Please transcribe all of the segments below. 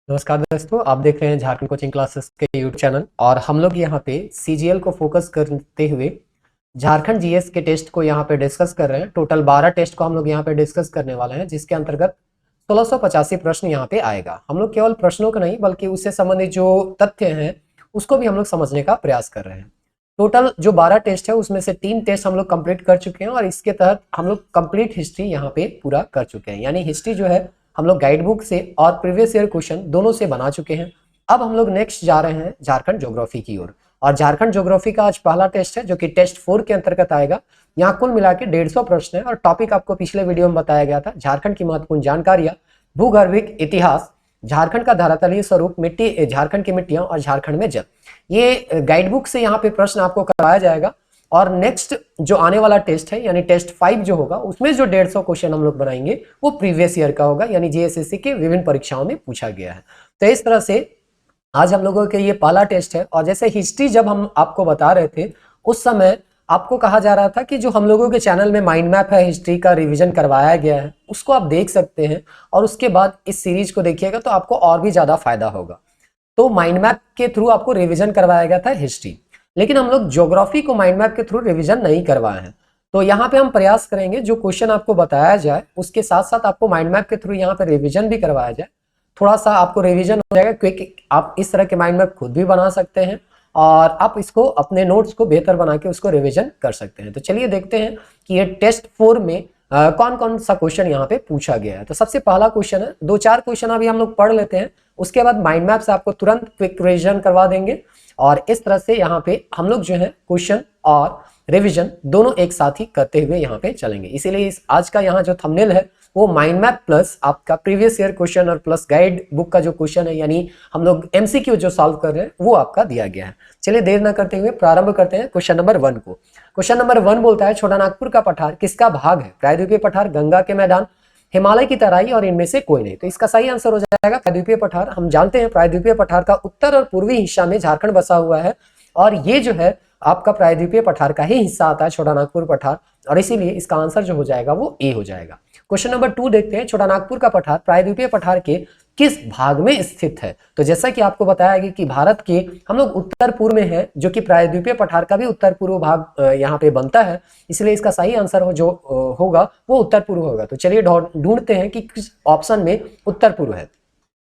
नमस्कार दोस्तों, आप देख रहे हैं झारखंड कोचिंग क्लासेस के यूट्यूब चैनल। और हम लोग यहाँ पे सीजीएल को फोकस करते हुए झारखंड जीएस के टेस्ट को यहाँ पे डिस्कस कर रहे हैं। टोटल 12 टेस्ट को हम लोग यहाँ पे डिस्कस करने वाले हैं, जिसके अंतर्गत 1685 प्रश्न यहाँ पे आएगा। हम लोग केवल प्रश्नों का नहीं बल्कि उससे संबंधित जो तथ्य हैं उसको भी हम लोग समझने का प्रयास कर रहे हैं। टोटल जो 12 टेस्ट है उसमें से 3 टेस्ट हम लोग कंप्लीट कर चुके हैं और इसके तहत हम लोग कंप्लीट हिस्ट्री यहाँ पे पूरा कर चुके हैं। यानी हिस्ट्री जो है हम लोग गाइड बुक से और प्रीवियस ईयर क्वेश्चन दोनों से बना चुके हैं। अब हम लोग नेक्स्ट जा रहे हैं झारखंड ज्योग्राफी की ओर। और झारखंड ज्योग्राफी का आज पहला टेस्ट है जो कि टेस्ट 4 के अंतर्गत आएगा। यहाँ कुल मिला के 150 प्रश्न है और टॉपिक आपको पिछले वीडियो में बताया गया था, झारखंड की महत्वपूर्ण जानकारियां, भूगर्भिक इतिहास, झारखंड का धरातलीय स्वरूप, मिट्टी, झारखंड की मिट्टियां और झारखंड में जल। ये गाइड बुक से यहाँ पे प्रश्न आपको कराया जाएगा। और नेक्स्ट जो आने वाला टेस्ट है यानी टेस्ट 5 जो होगा उसमें जो 150 क्वेश्चन हम लोग बनाएंगे वो प्रीवियस ईयर का होगा, यानी जेएसएससी के विभिन्न परीक्षाओं में पूछा गया है। तो इस तरह से आज हम लोगों के ये पहला टेस्ट है। और जैसे हिस्ट्री जब हम आपको बता रहे थे उस समय आपको कहा जा रहा था कि जो हम लोगों के चैनल में माइंड मैप है हिस्ट्री का रिवीजन करवाया गया है उसको आप देख सकते हैं और उसके बाद इस सीरीज को देखिएगा तो आपको और भी ज्यादा फायदा होगा। तो माइंड मैप के थ्रू आपको रिवीजन करवाया गया था हिस्ट्री, लेकिन हम लोग ज्योग्राफी को माइंड मैप के थ्रू रिवीजन नहीं करवाए हैं। तो यहाँ पे हम प्रयास करेंगे जो क्वेश्चन आपको बताया जाए उसके साथ साथ आपको माइंड मैप के थ्रू यहाँ पे रिवीजन भी करवाया जाए। थोड़ा सा आपको रिवीजन हो जाएगा क्योंकि आप इस तरह के माइंड मैप खुद भी बना सकते हैं और आप इसको अपने नोट्स को बेहतर बना के उसको रिवीजन कर सकते हैं। तो चलिए देखते हैं कि ये टेस्ट 4 में कौन कौन सा क्वेश्चन यहाँ पे पूछा गया है। तो सबसे पहला क्वेश्चन है, 2-4 क्वेश्चन अभी हम लोग पढ़ लेते हैं, उसके बाद माइंड मैप से आपको तुरंत क्विक रिवीजन करवा देंगे। और इस तरह से यहाँ पे हम लोग जो है क्वेश्चन और रिवीजन दोनों एक साथ ही करते हुए यहाँ पे चलेंगे। इसीलिए इस आज का यहाँ जो थंबनेल है वो माइंड मैप प्लस आपका प्रीवियस ईयर क्वेश्चन और प्लस गाइड बुक का जो क्वेश्चन है, यानी हम लोग एमसीक्यू जो सॉल्व कर रहे हैं वो आपका दिया गया है। चलिए देर ना करते हुए प्रारंभ करते हैं क्वेश्चन नंबर 1 को। क्वेश्चन नंबर 1 बोलता है, छोटा नागपुर का पठार किसका भाग है? प्रायद्वीपीय पठार, गंगा के मैदान, हिमालय की तराई और इनमें से कोई नहीं। तो इसका सही आंसर हो जाएगा प्रायद्वीपीय पठार। हम जानते हैं प्रायद्वीपीय पठार का उत्तर और पूर्वी हिस्सा में झारखंड बसा हुआ है और ये जो है आपका प्रायद्वीपीय पठार का ही हिस्सा आता है छोटा नागपुर पठार, और इसीलिए इसका आंसर जो हो जाएगा वो ए हो जाएगा। क्वेश्चन नंबर 2 देखते हैं, छोटा नागपुर का पठार प्रायद्वीपीय पठार के किस भाग में स्थित है? तो जैसा कि आपको बताया गया कि भारत के हम लोग उत्तर पूर्व में है, जो कि प्रायद्वीपीय पठार का भी उत्तर पूर्व भाग यहाँ पे बनता है, इसलिए इसका सही आंसर होगा वो उत्तर पूर्व होगा। तो चलिए ढूंढते हैं कि किस ऑप्शन में उत्तर पूर्व है।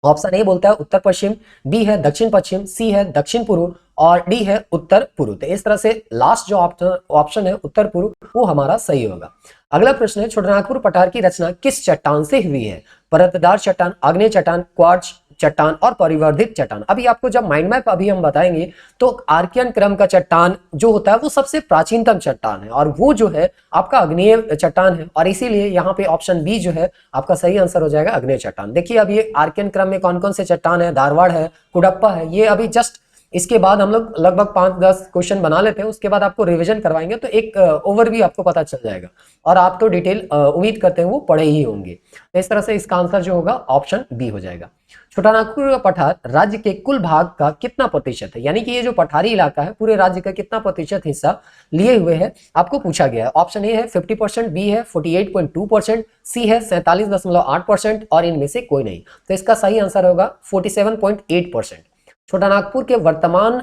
ऑप्शन ए बोलता है उत्तर पश्चिम, बी है दक्षिण पश्चिम, सी है दक्षिण पूर्व और डी है उत्तर पूर्व। तो इस तरह से लास्ट जो ऑप्शन है उत्तर पूर्व वो हमारा सही होगा। अगला प्रश्न है, छोटानागपुर पठार की रचना किस चट्टान से हुई है? परतदार चट्टान, आग्नेय चट्टान, क्वार्ट्ज चट्टान और परिवर्धित चट्टान। अभी आपको जब माइंड मैप अभी हम बताएंगे तो आर्कियन क्रम का चट्टान जो होता है वो सबसे प्राचीनतम चट्टान है और वो जो है आपका अग्नेय चट्टान है, और इसीलिए यहाँ पे ऑप्शन बी जो है आपका सही आंसर हो जाएगा अग्नेय चट्टान। देखिए अब ये आर्कियन क्रम में कौन कौन से चट्टान है, धारवाड़ है, कुडप्पा है, ये अभी जस्ट इसके बाद हम लोग लगभग 5-10 क्वेश्चन बना लेते हैं, उसके बाद आपको रिवीजन करवाएंगे तो एक ओवरव्यू आपको पता चल जाएगा और आप तो डिटेल उम्मीद करते हैं वो पढ़े ही होंगे। तो इस तरह से इसका आंसर जो होगा ऑप्शन बी हो जाएगा। छोटानागपुर पठार राज्य के कुल भाग का कितना प्रतिशत है? यानी कि ये जो पठारी इलाका है पूरे राज्य का कितना प्रतिशत हिस्सा लिए हुए है आपको पूछा गया है। ऑप्शन ए है 50%, बी है 48.2%, सी है 47.8% और इनमें से कोई नहीं। तो इसका सही आंसर होगा 47.8%। छोटानागपुर के वर्तमान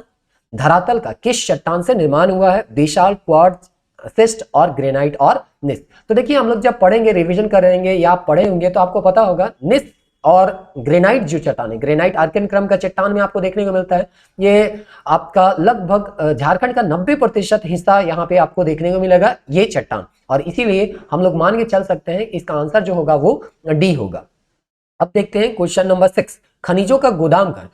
धरातल का किस चट्टान से निर्माण हुआ है? विशाल, क्वार्ट्ज, शिस्ट और ग्रेनाइट और निस्त। तो देखिए हम लोग जब पढ़ेंगे, रिवीजन करेंगे या आप पढ़े होंगे तो आपको पता होगा निस्त और ग्रेनाइट जो चट्टान है, ग्रेनाइट आर्कियन क्रम का चट्टान में आपको देखने को मिलता है। ये आपका लगभग झारखंड का 90% हिस्सा यहाँ पे आपको देखने को मिलेगा ये चट्टान, और इसीलिए हम लोग मान के चल सकते हैं इसका आंसर जो होगा वो डी होगा। अब देखते हैं क्वेश्चन नंबर 6, खनिजों का गोदाम घर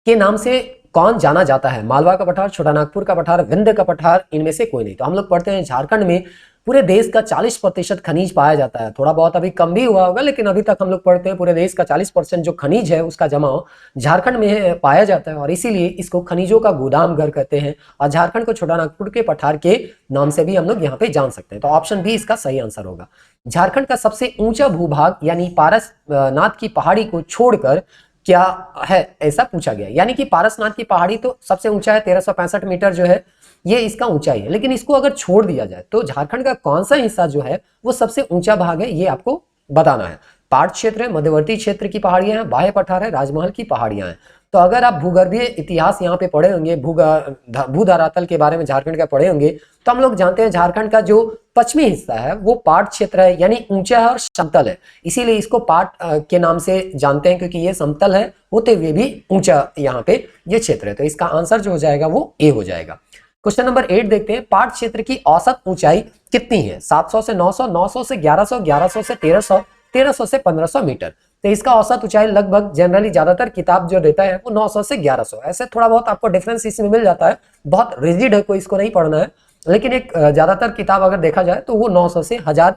के नाम से कौन जाना जाता है? मालवा का पठार, छोटानागपुर का पठार, विंध्य का पठार, इनमें से कोई नहीं। तो हम लोग पढ़ते हैं झारखंड में पूरे देश का 40% खनिज पाया जाता है। थोड़ा बहुत अभी कम भी हुआ होगा लेकिन अभी तक हम लोग पढ़ते हैं पूरे देश का 40% जो खनिज है उसका जमाव झारखंड में पाया जाता है और इसीलिए इसको खनिजों का गोदाम घर कहते हैं। और झारखंड को छोटानागपुर के पठार के नाम से भी हम लोग यहाँ पे जान सकते हैं। तो ऑप्शन बी इसका सही आंसर होगा। झारखंड का सबसे ऊंचा भूभाग यानी पारसनाथ की पहाड़ी को छोड़कर क्या है, ऐसा पूछा गया। यानी कि पारसनाथ की पहाड़ी तो सबसे ऊंचा है, 1365 मीटर जो है ये इसका ऊंचाई है, लेकिन इसको अगर छोड़ दिया जाए तो झारखंड का कौन सा हिस्सा जो है वो सबसे ऊंचा भाग है ये आपको बताना है। पार्ट क्षेत्र है, मध्यवर्ती क्षेत्र की पहाड़ियां हैं, बाह्य पठार है, राजमहल की पहाड़ियां हैं। तो अगर आप भूगर्भीय इतिहास यहाँ पे पढ़े होंगे, भू धरातल के बारे में झारखंड का पढ़े होंगे, तो हम लोग जानते हैं झारखंड का जो पश्चिमी हिस्सा है वो पाट क्षेत्र है, यानी ऊंचा है और समतल है, इसीलिए इसको पाट के नाम से जानते हैं, क्योंकि ये समतल है होते हुए भी ऊंचा यहाँ पे ये क्षेत्र है। तो इसका आंसर जो हो जाएगा वो ए हो जाएगा। क्वेश्चन नंबर 8 देखते हैं, पाट क्षेत्र की औसत ऊंचाई कितनी है? 700 से 900, 900 से 1100, 1100 से 1300, 1300 से 1500 मीटर। तो इसका औसत ऊंचाई लगभग जनरली ज्यादातर किताब जो देता है वो 900 से 1100, ऐसे थोड़ा बहुत आपको डिफरेंस इसमें मिल जाता है, बहुत रिजिड है, कोई इसको नहीं पढ़ना है, लेकिन एक ज्यादातर किताब अगर देखा जाए तो वो 900 से 1000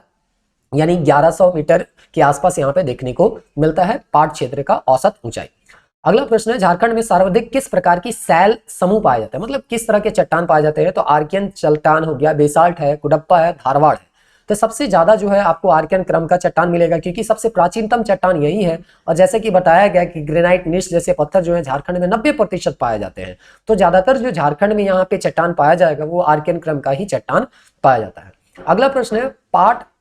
यानी 1100 मीटर के आसपास यहाँ पे देखने को मिलता है पाट क्षेत्र का औसत ऊंचाई। अगला प्रश्न है, झारखंड में सर्वाधिक किस प्रकार की सैल समूह पाए जाते हैं, मतलब किस तरह के चट्टान पाए जाते हैं? तो आर्कियन चट्टान हो गया, बेसाल्ट है, कुडप्पा है, धारवाड़ है। तो सबसे ज्यादा जो है आपको आर्कियन क्रम का चट्टान मिलेगा, क्योंकि सबसे प्राचीनतम चट्टान यही है, और जैसे कि बताया गया कि ग्रेनाइट निश जैसे पत्थर जो है झारखंड में 90% पाए जाते हैं। तो ज्यादातर जो झारखंड में यहाँ पे चट्टान पाया जाएगा वो आर्कियन क्रम का ही चट्टान पाया जाता है। अगला प्रश्न है,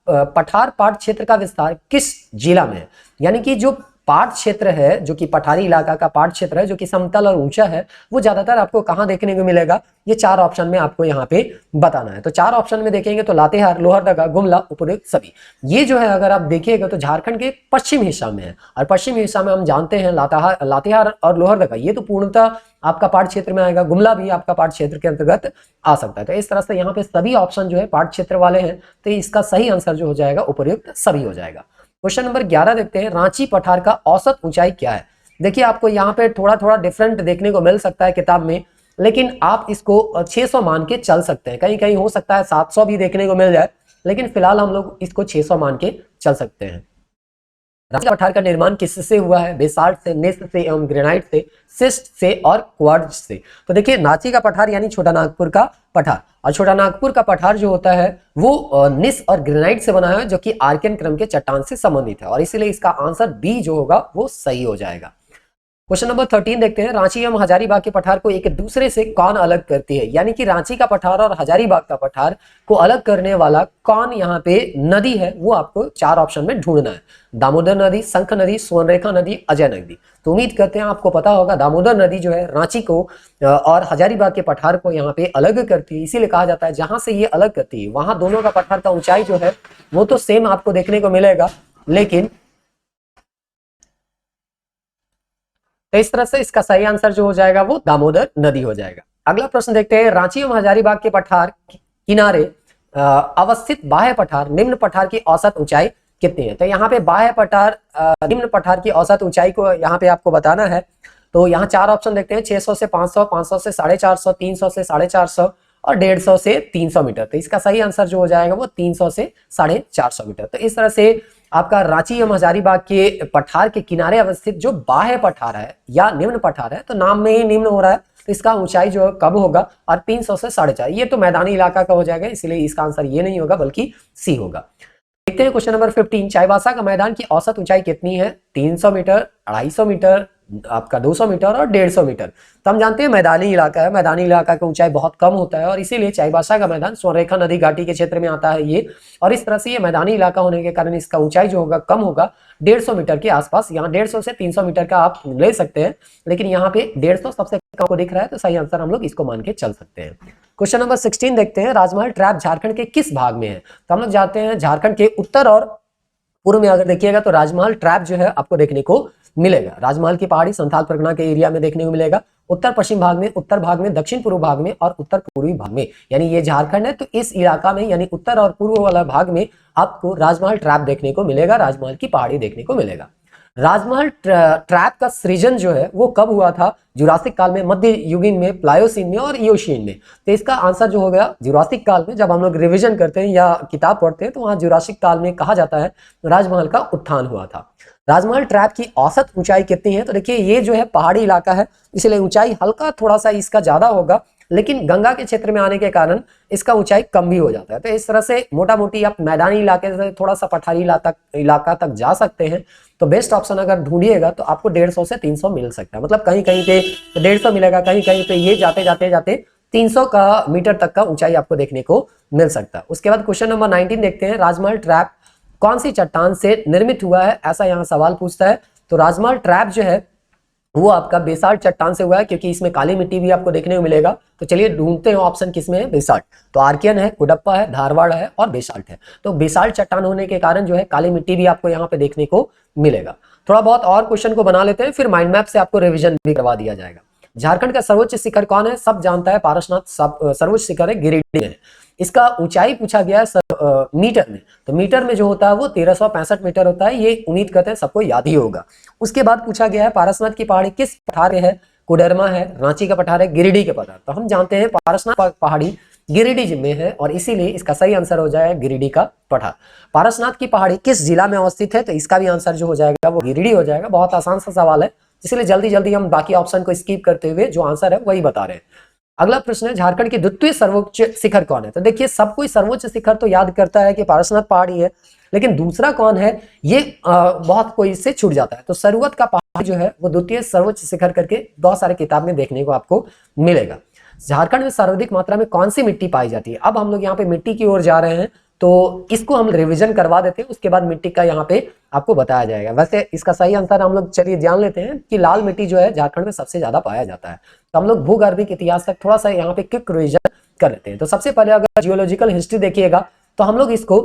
पठार पाट क्षेत्र का विस्तार किस जिला में है? यानी कि जो पाट क्षेत्र है, जो कि पठारी इलाका का पाट क्षेत्र है, जो कि समतल और ऊंचा है, वो ज्यादातर आपको कहां देखने को मिलेगा? ये 4 ऑप्शन में आपको यहाँ पे बताना है। तो 4 ऑप्शन में देखेंगे तो लातेहार, लोहरदगा, गुमला, उपयुक्त सभी। ये जो है अगर आप देखिएगा तो झारखंड के पश्चिम हिस्सा में है, और पश्चिम हिस्सा में हम जानते हैं लातेहार और लोहरदगा ये तो पूर्णतः आपका पाट क्षेत्र में आएगा, गुमला भी आपका पाट क्षेत्र के अंतर्गत आ सकता है। तो इस तरह से यहाँ पे सभी ऑप्शन जो है पाट क्षेत्र वाले हैं, तो इसका सही आंसर जो हो जाएगा उपयुक्त सभी हो जाएगा। क्वेश्चन नंबर 11 देखते हैं, रांची पठार का औसत ऊंचाई क्या है? देखिए आपको यहाँ पे थोड़ा थोड़ा डिफरेंट देखने को मिल सकता है किताब में, लेकिन आप इसको 600 मान के चल सकते हैं, कहीं कहीं हो सकता है 700 भी देखने को मिल जाए, लेकिन फिलहाल हम लोग इसको 600 मान के चल सकते हैं। रांची पठार का निर्माण किससे हुआ है? बेसाल्ट से, निस से एवं ग्रेनाइट से, सिस्ट से और क्वार्ट्ज से। तो देखिए रांची का पठार यानी छोटा नागपुर का पठार, और छोटा नागपुर का पठार जो होता है वो निस और ग्रेनाइट से बना है, जो कि आर्कियन क्रम के चट्टान से संबंधित है, और इसीलिए इसका आंसर बी जो होगा वो सही हो जाएगा। क्वेश्चन नंबर 13 देखते हैं, रांची एवं हजारीबाग के पठार को एक दूसरे से कौन अलग करती है? यानी कि रांची का पठार और हजारीबाग का पठार को अलग करने वाला कौन यहाँ पे नदी है, वो आपको 4 ऑप्शन में ढूंढना है। दामोदर नदी, शंख नदी, स्वर्णरेखा नदी, अजय नदी। तो उम्मीद करते हैं आपको पता होगा, दामोदर नदी जो है रांची को और हजारीबाग के पठार को यहाँ पे अलग करती है, इसीलिए कहा जाता है जहां से ये अलग करती है वहां दोनों का पठार का ऊंचाई जो है वो तो सेम आपको देखने को मिलेगा, लेकिन तो इस तरह से इसका सही आंसर जो हो जाएगा वो दामोदर नदी हो जाएगा। अगला प्रश्न देखते हैं, रांची एवं हजारीबाग के पठार किनारे अवस्थित बाह्य पठार निम्न पठार की औसत ऊंचाई कितनी है? तो यहाँ पे बाह्य पठार निम्न पठार की औसत ऊंचाई को यहाँ पे आपको बताना है। तो यहाँ 4 ऑप्शन देखते हैं, 600 से 500, 500 से 450, 300 से 450 और 150 से 300 मीटर। तो इसका सही आंसर जो हो जाएगा वो 300 से 450 मीटर। तो इस तरह से आपका रांची एवं हजारीबाग के पठार के किनारे अवस्थित जो बाह्य पठार है या निम्न पठार है, तो नाम में ही निम्न हो रहा है, तो इसका ऊंचाई जो कब होगा? और 300 से 450। ये तो मैदानी इलाका का हो जाएगा, इसलिए इसका आंसर ये नहीं होगा बल्कि सी होगा। देखते हैं क्वेश्चन नंबर 15, चाईबासा का मैदान की औसत ऊंचाई कितनी है? 300 मीटर, 250 मीटर, आपका 200 मीटर और 150 मीटर। तो हम जानते हैं मैदानी इलाका है, मैदानी इलाका का ऊंचाई बहुत कम होता है, और इसीलिए चाईबासा का मैदान स्वर्णरेखा नदी घाटी के क्षेत्र में आता है ये, और इस तरह से ये मैदानी इलाका होने के कारण इसका ऊंचाई जो होगा कम होगा, 150 मीटर के आसपास। यहाँ 150 से 300 मीटर का आप ले सकते हैं, लेकिन यहाँ पे 150 सबसे कम को दिख रहा है, तो सही आंसर हम लोग इसको मान के चल सकते हैं। क्वेश्चन नंबर 16 देखते हैं, राजमहल ट्रैप झारखंड के किस भाग में है? तो हम लोग जानते हैं झारखंड के उत्तर और पूर्व में अगर देखिएगा तो राजमहल ट्रैप जो है आपको देखने को मिलेगा। राजमहल की पहाड़ी संथाल परगना के एरिया में देखने को मिलेगा, उत्तर पश्चिम भाग में, उत्तर भाग में, दक्षिण पूर्व भाग में और उत्तर पूर्वी भाग में। यानी ये झारखंड है, तो इस इलाका में यानी उत्तर और पूर्व वाला भाग में आपको राजमहल ट्रैप देखने को मिलेगा, राजमहल की पहाड़ी देखने को मिलेगा। राजमहल ट्रैप का सृजन जो है वो कब हुआ था? जुरासिक काल में, मध्य युगीन में, प्लायोसीन में और इयोशीन में। तो इसका आंसर जो हो गया जुरासिक काल में। जब हम लोग रिवीजन करते हैं या किताब पढ़ते हैं तो वहां जुरासिक काल में कहा जाता है राजमहल का उत्थान हुआ था। राजमहल ट्रैप की औसत ऊंचाई कितनी है? तो देखिए ये जो है पहाड़ी इलाका है, इसलिए ऊंचाई हल्का थोड़ा सा इसका ज्यादा होगा, लेकिन गंगा के क्षेत्र में आने के कारण इसका ऊंचाई कम भी हो जाता है। तो इस तरह से मोटा मोटी आप मैदानी इलाके से थोड़ा सा पठारी इलाका तक जा सकते हैं। तो बेस्ट ऑप्शन अगर ढूंढिएगा तो आपको 150 से 300 मिल सकता है, मतलब कहीं कहीं पे 150 मिलेगा, कहीं कहीं पे ये जाते जाते जाते 300 का मीटर तक का ऊंचाई आपको देखने को मिल सकता है। उसके बाद क्वेश्चन नंबर 19 देखते हैं, राजमहल ट्रैप कौन सी चट्टान से निर्मित हुआ है, ऐसा यहाँ सवाल पूछता है। तो राजमहल ट्रैप जो है वो आपका बेसाल्ट चट्टान से हुआ है, क्योंकि इसमें काली मिट्टी भी आपको देखने को मिलेगा। तो चलिए ढूंढते हैं ऑप्शन किसमें है, बेसाल्ट। तो आर्कियन है, कुडप्पा है, धारवाड़ है और बेसाल्ट है। तो बेसाल्ट चट्टान होने के कारण जो है काली मिट्टी भी आपको यहाँ पे देखने को मिलेगा। थोड़ा बहुत और क्वेश्चन को बना लेते हैं, फिर माइंड मैप से आपको रिविजन भी करवा दिया जाएगा। झारखंड का सर्वोच्च शिखर कौन है, सब जानता है, पारसनाथ सर्वोच्च शिखर है, गिरिडीह है। इसका ऊंचाई पूछा गया है मीटर में, तो मीटर में जो होता है वो 1365 मीटर होता है, ये उम्मीद करते हैं सबको याद ही होगा। उसके बाद पूछा गया है पारसनाथ की पहाड़ी किस पठार में है, कोडरमा है, रांची का पठार है, गिरिडीह के पठार। तो हम जानते हैं पारसनाथ पहाड़ी गिरिडीह में है और इसीलिए इसका सही आंसर हो जाएगा गिरिडीह का पठार। पारसनाथ की पहाड़ी किस जिला में अवस्थित है, तो इसका भी आंसर जो हो जाएगा वो गिरिडीह हो जाएगा। बहुत आसान सा सवाल है, इसलिए जल्दी जल्दी हम बाकी ऑप्शन को स्किप करते हुए जो आंसर है वही बता रहे हैं। अगला प्रश्न है झारखंड की द्वितीय सर्वोच्च शिखर कौन है। तो देखिए सब कोई सर्वोच्च शिखर तो याद करता है कि पारसनाथ पहाड़ी है, लेकिन दूसरा कौन है ये बहुत कोई इससे छूट जाता है। तो सरवत का पहाड़ जो है वो द्वितीय सर्वोच्च शिखर करके बहुत सारे किताब में देखने को आपको मिलेगा। झारखंड में सर्वाधिक मात्रा में कौन सी मिट्टी पाई जाती है। अब हम लोग यहाँ पे मिट्टी की ओर जा रहे हैं, तो इसको हम रिवीजन करवा देते हैं, उसके बाद मिट्टी का यहाँ पे आपको बताया जाएगा। वैसे इसका सही आंसर हम लोग चलिए जान लेते हैं कि लाल मिट्टी जो है झारखंड में सबसे ज्यादा पाया जाता है। तो हम लोग भूगर्भिक इतिहास तक थोड़ा सा यहाँ पे क्विक रिवीजन कर लेते हैं। तो सबसे पहले अगर जियोलॉजिकल हिस्ट्री देखिएगा तो हम लोग इसको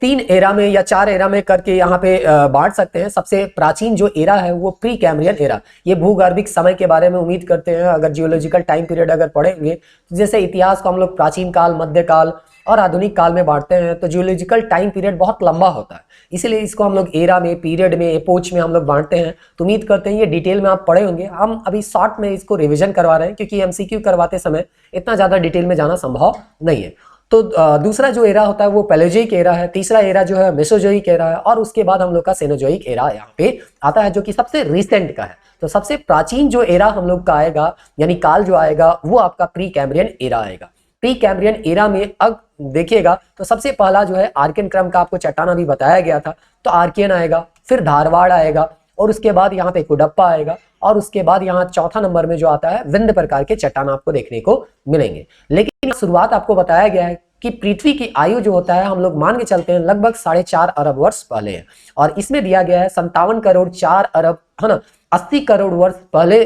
3 एरा में या 4 एरा में करके यहाँ पे बांट सकते हैं। सबसे प्राचीन जो एरा है वो प्री कैम्ब्रियन एरा, ये भूगर्भिक समय के बारे में उम्मीद करते हैं अगर जियोलॉजिकल टाइम पीरियड अगर पढ़ेंगे, तो जैसे इतिहास को हम लोग प्राचीन काल, मध्यकाल और आधुनिक काल में बांटते हैं, तो जियोलॉजिकल टाइम पीरियड बहुत लंबा होता है, इसीलिए इसको हम लोग एरा में, पीरियड में, एपोच में हम लोग बांटते हैं। तो उम्मीद करते हैं ये डिटेल में आप पढ़े होंगे। हम अभी शॉर्ट में इसको रिविजन करवा रहे हैं, क्योंकि एमसीक्यू करवाते समय इतना ज्यादा डिटेल में जाना संभव नहीं है। तो दूसरा जो एरा होता है वो पैलेयोजोइक एरा है, तीसरा एरा जो है मेसोजोइक एरा है, और उसके बाद हम लोग का सेनोजोइक एरा यहाँ पे आता है, जो कि सबसे रिसेंट का है। तो सबसे प्राचीन जो एरा हम लोग का आएगा, यानी काल जो आएगा, वो आपका प्री कैम्ब्रियन एरा आएगा। प्री कैम्ब्रियन एरा में अब देखिएगा तो सबसे पहला जो है आर्कियन क्रम का आपको चट्टान अभी बताया गया था, तो आर्कियन आएगा, फिर धारवाड़ आएगा, और उसके बाद यहाँ पे कुडप्पा आएगा, और उसके बाद यहाँ चौथा नंबर में जो आता है विंध्य प्रकार के चट्टान आपको देखने को मिलेंगे। लेकिन शुरुआत आपको बताया गया है कि पृथ्वी की आयु जो होता है हम लोग मान के चलते हैं लगभग 4.5 अरब वर्ष पहले है, और इसमें दिया गया है 57 करोड़ 4 अरब, है ना, 80 करोड़ वर्ष पहले,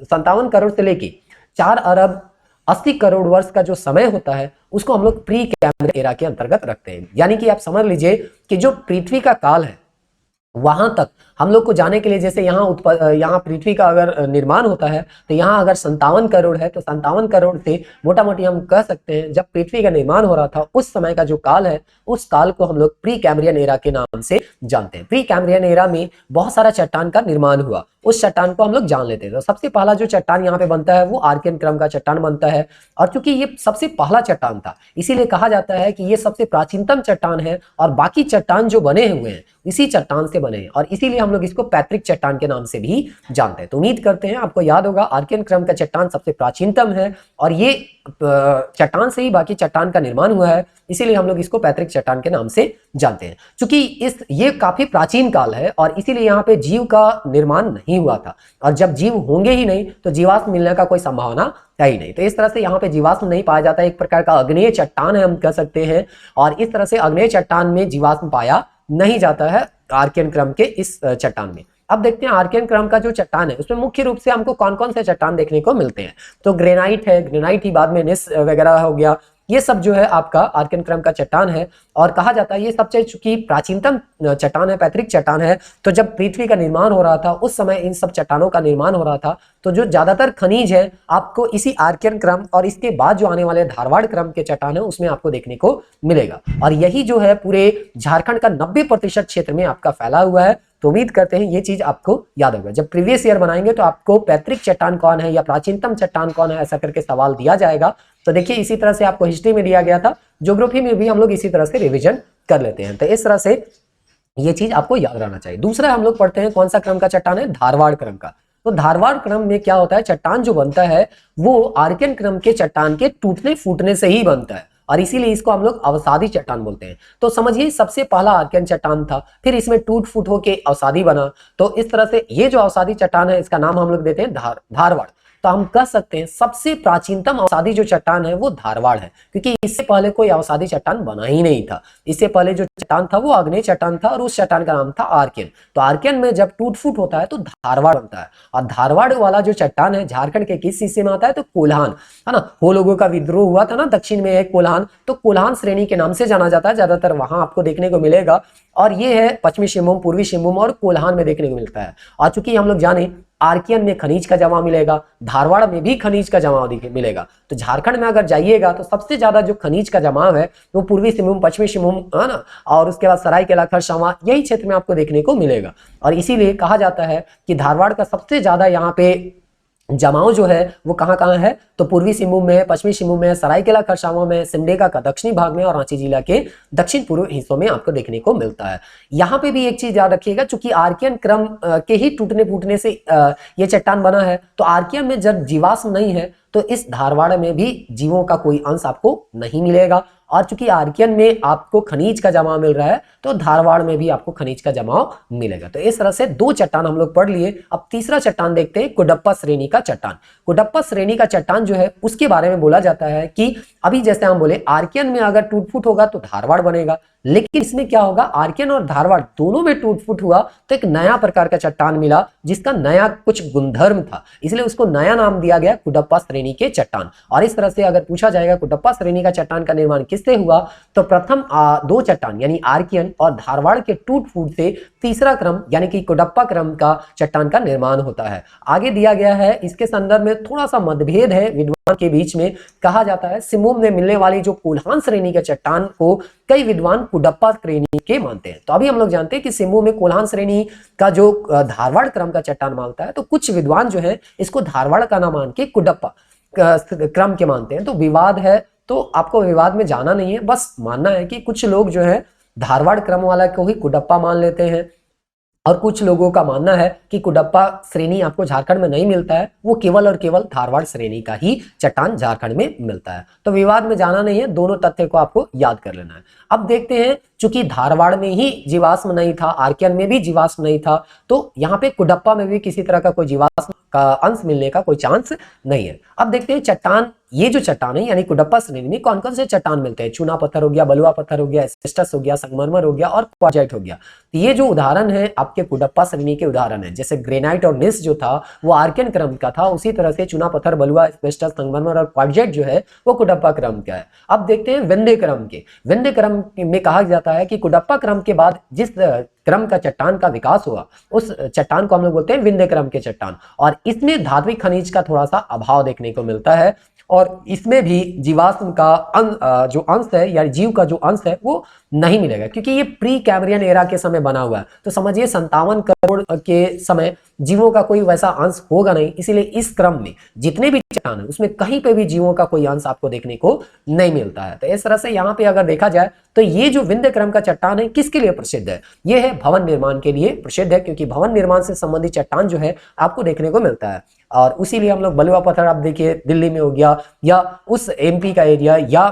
57 करोड़ से लेके 4 अरब 80 करोड़ वर्ष का जो समय होता है उसको हम लोग प्री कैम्ब्रियन एरा के अंतर्गत रखते हैं। यानी कि आप समझ लीजिए कि जो पृथ्वी का काल है वहां तक हम लोग को जाने के लिए, जैसे यहाँ पृथ्वी का अगर निर्माण होता है तो यहाँ अगर 57 करोड़ है, तो 57 करोड़ से मोटा मोटी हम कह सकते हैं जब पृथ्वी का निर्माण हो रहा था उस समय का जो काल है, उस काल को हम लोग प्री कैम्ब्रियन एरा के नाम से जानते हैं। प्री कैम्ब्रियन एरा में बहुत सारा चट्टान का निर्माण हुआ, उस चट्टान को हम लोग जान लेते हैं। तो सबसे पहला जो चट्टान यहाँ पे बनता है वो आर्कियन क्रम का चट्टान बनता है, और चूंकि ये सबसे पहला चट्टान था इसीलिए कहा जाता है कि ये सबसे प्राचीनतम चट्टान है, और बाकी चट्टान जो बने हुए हैं इसी चट्टान से बने हैं, और इसीलिए हम लोग इसको पैतृक चट्टान के नाम से भी जानते हैं। तो उम्मीद करते हैं आपको याद होगा आर्कियन क्रम का चट्टान सबसे प्राचीनतम है, और ये चट्टान से ही बाकी चट्टान का निर्माण हुआ है, इसीलिए हम लोग इसको पैतृक चट्टान के नाम से जानते हैं। क्योंकि ये काफी प्राचीन काल है और इसीलिए यहाँ पे जीव का निर्माण नहीं हुआ था, और जब जीव होंगे ही नहीं तो जीवाश्म मिलने का कोई संभावना है ही नहीं। तो इस तरह से यहाँ पे जीवाश्म नहीं पाया जाता, एक प्रकार का अग्नेय चट्टान है हम कह सकते हैं, और इस तरह से अग्नेय चट्टान में जीवाश्म पाया नहीं जाता है आर्कियन क्रम के इस चट्टान में। अब देखते हैं आर्कियन क्रम का जो चट्टान है उसमें मुख्य रूप से हमको कौन कौन से चट्टान देखने को मिलते हैं। तो ग्रेनाइट है, ग्रेनाइट ही बाद में निस वगैरह हो गया, ये सब जो है आपका आर्कियन क्रम का चट्टान है, और कहा जाता है ये सबसे चूंकि प्राचीनतम चट्टान है, पैतृक चट्टान है, तो जब पृथ्वी का निर्माण हो रहा था उस समय इन सब चट्टानों का निर्माण हो रहा था, तो जो ज्यादातर खनिज है आपको इसी आर्कियन क्रम और इसके बाद जो आने वाले धारवाड़ क्रम के चट्टान है उसमें आपको देखने को मिलेगा, और यही जो है पूरे झारखंड का 90% क्षेत्र में आपका फैला हुआ है। तो उम्मीद करते हैं ये चीज आपको याद होगा। जब प्रीवियस ईयर बनाएंगे तो आपको पैतृक चट्टान कौन है या प्राचीनतम चट्टान कौन है ऐसा करके सवाल दिया जाएगा। तो देखिए इसी तरह से आपको हिस्ट्री में दिया गया था, ज्योग्राफी में भी हम लोग इसी तरह से रिवीजन कर लेते हैं। तो इस तरह से ये चीज आपको याद रहना चाहिए। दूसरा हम लोग पढ़ते हैं कौन सा क्रम का चट्टान है, धारवाड़ क्रम का। तो धारवाड़ क्रम में क्या होता है, चट्टान जो बनता है वो आर्कियन क्रम के चट्टान के टूटने फूटने से ही बनता है, और इसीलिए इसको हम लोग अवसादी चट्टान बोलते हैं। तो समझिए सबसे पहला आर्कियन चट्टान था, फिर इसमें टूट फूट होके अवसादी बना। तो इस तरह से ये जो अवसादी चट्टान है इसका नाम हम लोग देते हैं धारवाड़। तो हम कह सकते हैं सबसे प्राचीनतम अवसादी जो चट्टान है वो धारवाड़ है, क्योंकि इससे पहले कोई अवसादी चट्टान बना ही नहीं था। इससे पहले जो चट्टान था वो आग्नेय चट्टान था और उस चट्टान का नाम था आर्कियन। तो आर्कियन में जब टूट फूट होता है तो धारवाड़ बनता है, और धारवाड़ वाला जो चट्टान है झारखंड के किस हिस्से में आता है, तो कोल्हान, है ना। हो लोगों का विद्रोह हुआ था ना दक्षिण में एक कोल्हान, तो कोल्हान श्रेणी के नाम से जाना जाता है, ज्यादातर वहां आपको देखने को मिलेगा। और ये है पश्चिमी सिंहभूम, पूर्वी सिंहभूम और कोल्हान में देखने को मिलता है। और चूंकि हम लोग जाने आर्कियन में खनिज का जमा मिलेगा, धारवाड़ में भी खनिज का जमाव मिलेगा, तो झारखंड में अगर जाइएगा तो सबसे ज्यादा जो खनिज का जमाव है वो पूर्वी सिंहभूम, पश्चिमी सिंहभूम, है ना, और उसके बाद सरायकेला खरसावां, यही क्षेत्र में आपको देखने को मिलेगा। और इसीलिए कहा जाता है कि धारवाड़ का सबसे ज्यादा यहाँ पे जमाव जो है वो कहाँ कहाँ है, तो पूर्वी सिंहभूम में, पश्चिमी सिंहभूम में, सरायकेला खरसावां में, सिमडेगा का दक्षिणी भाग में और रांची जिला के दक्षिण पूर्व हिस्सों में आपको देखने को मिलता है। यहाँ पे भी एक चीज याद रखिएगा, चूंकि आर्कियन क्रम के ही टूटने फूटने से ये चट्टान बना है, तो आर्कियन में जब जीवाश्म नहीं है तो इस धारवाड़ में भी जीवों का कोई अंश आपको नहीं मिलेगा। और चूंकि आर्कियन में आपको खनिज का जमाव मिल रहा है तो धारवाड़ में भी आपको खनिज का जमाव मिलेगा। तो इस तरह से दो चट्टान हम लोग पढ़ लिए। अब तीसरा चट्टान देखते हैं, कुडप्पा श्रेणी का चट्टान। कुडप्पा श्रेणी का चट्टान जो है उसके बारे में बोला जाता है कि अभी जैसे हम बोले आर्कियन में अगर टूट फूट होगा तो धारवाड़ बनेगा, लेकिन इसमें क्या होगा, आर्कियन और धारवाड़ दोनों में टूट फूट हुआ तो एक नया प्रकार का चट्टान मिला जिसका नया कुछ गुणधर्म था, इसलिए उसको नया नाम दिया गया कुडप्पा श्रेणी के चट्टान। और इस तरह से अगर पूछा जाएगा कुडप्पा श्रेणी का चट्टान का निर्माण किससे हुआ, तो प्रथम दो चट्टान यानी आर्कियन और धारवाड़ के टूट फूट से तीसरा क्रम यानी कि कुडप्पा क्रम का चट्टान का निर्माण होता है। आगे दिया गया है, इसके संदर्भ में थोड़ा सा मतभेद है विद्वान के बीच में। कहा जाता है सिंहभूम में मिलने वाली जो कोल्हान श्रेणी के चट्टान को कई विद्वान कुडप्पा श्रेणी के मानते हैं। तो अभी हम लोग जानते हैं कि सिंहभूम में कोल्हान श्रेणी का जो धारवाड़ क्रम का चट्टान मानता है, तो कुछ विद्वान जो है इसको धारवाड़ का नाम मान के कुडप्पा क्रम के मानते हैं। तो विवाद है, तो आपको विवाद में जाना नहीं है, बस मानना है कि कुछ लोग जो है धारवाड़ क्रम वाला को ही कुडप्पा मान लेते हैं, और कुछ लोगों का मानना है कि कुडप्पा श्रेणी आपको झारखंड में नहीं मिलता है, वो केवल और केवल धारवाड़ श्रेणी का ही चट्टान झारखंड में मिलता है। तो विवाद में जाना नहीं है, दोनों तथ्य को आपको याद कर लेना है। अब देखते हैं, चूंकि धारवाड़ में ही जीवाश्म नहीं था, आर्कियन में भी जीवाश्म नहीं था, तो यहाँ पे कुडप्पा में भी किसी तरह का कोई जीवाश्म का अंश मिलने का कोई चांस नहीं है। अब देखते हैं चट्टान, ये जो चट्टान है यानी कुडप्पा श्रेणी में कौन कौन से चट्टान मिलते हैं। चूना पत्थर हो गया, बलुआ पत्थर हो गया, एस्बेस्टस हो गया, संगमरमर हो गया और क्वार्टजाइट हो गया। तो ये जो उदाहरण है आपके कुडप्पा श्रेणी के उदाहरण है। जैसे ग्रेनाइट और निस जो था वो आर्कियन क्रम का था, उसी तरह से चूना पत्थर, बलुआ, एस्बेस्टस, संगमरमर और क्वार्टजाइट जो है वो कुडप्पा क्रम का है। अब देखते हैं विंध्य क्रम के। विंध्य क्रम में कहा जाता है कि कुडप्पा क्रम के बाद जिस क्रम का चट्टान का विकास हुआ उस चट्टान को हम लोग बोलते हैं विंध्य क्रम के चट्टान। और इसमें धात्विक खनिज का थोड़ा सा अभाव देखने को मिलता है, और इसमें भी जीवाश्म का जो अंश है या जीव का जो अंश है वो नहीं मिलेगा, क्योंकि ये प्री कैम्ब्रियन एरा के समय बना हुआ है। तो समझिए 57 करोड़ के समय जीवों का कोई वैसा अंश होगा नहीं, इसीलिए इस क्रम में जितने भी चट्टान है उसमें कहीं पे भी जीवों का कोई अंश आपको देखने को नहीं मिलता है। तो इस तरह से यहाँ पे अगर देखा जाए तो ये जो विंध्य क्रम का चट्टान है किसके लिए प्रसिद्ध है, ये है भवन निर्माण के लिए प्रसिद्ध है, क्योंकि भवन निर्माण से संबंधित चट्टान जो है आपको देखने को मिलता है। और उसीलिए हम लोग बलुआ पत्थर आप देखिए दिल्ली में हो गया, या उस एमपी का एरिया या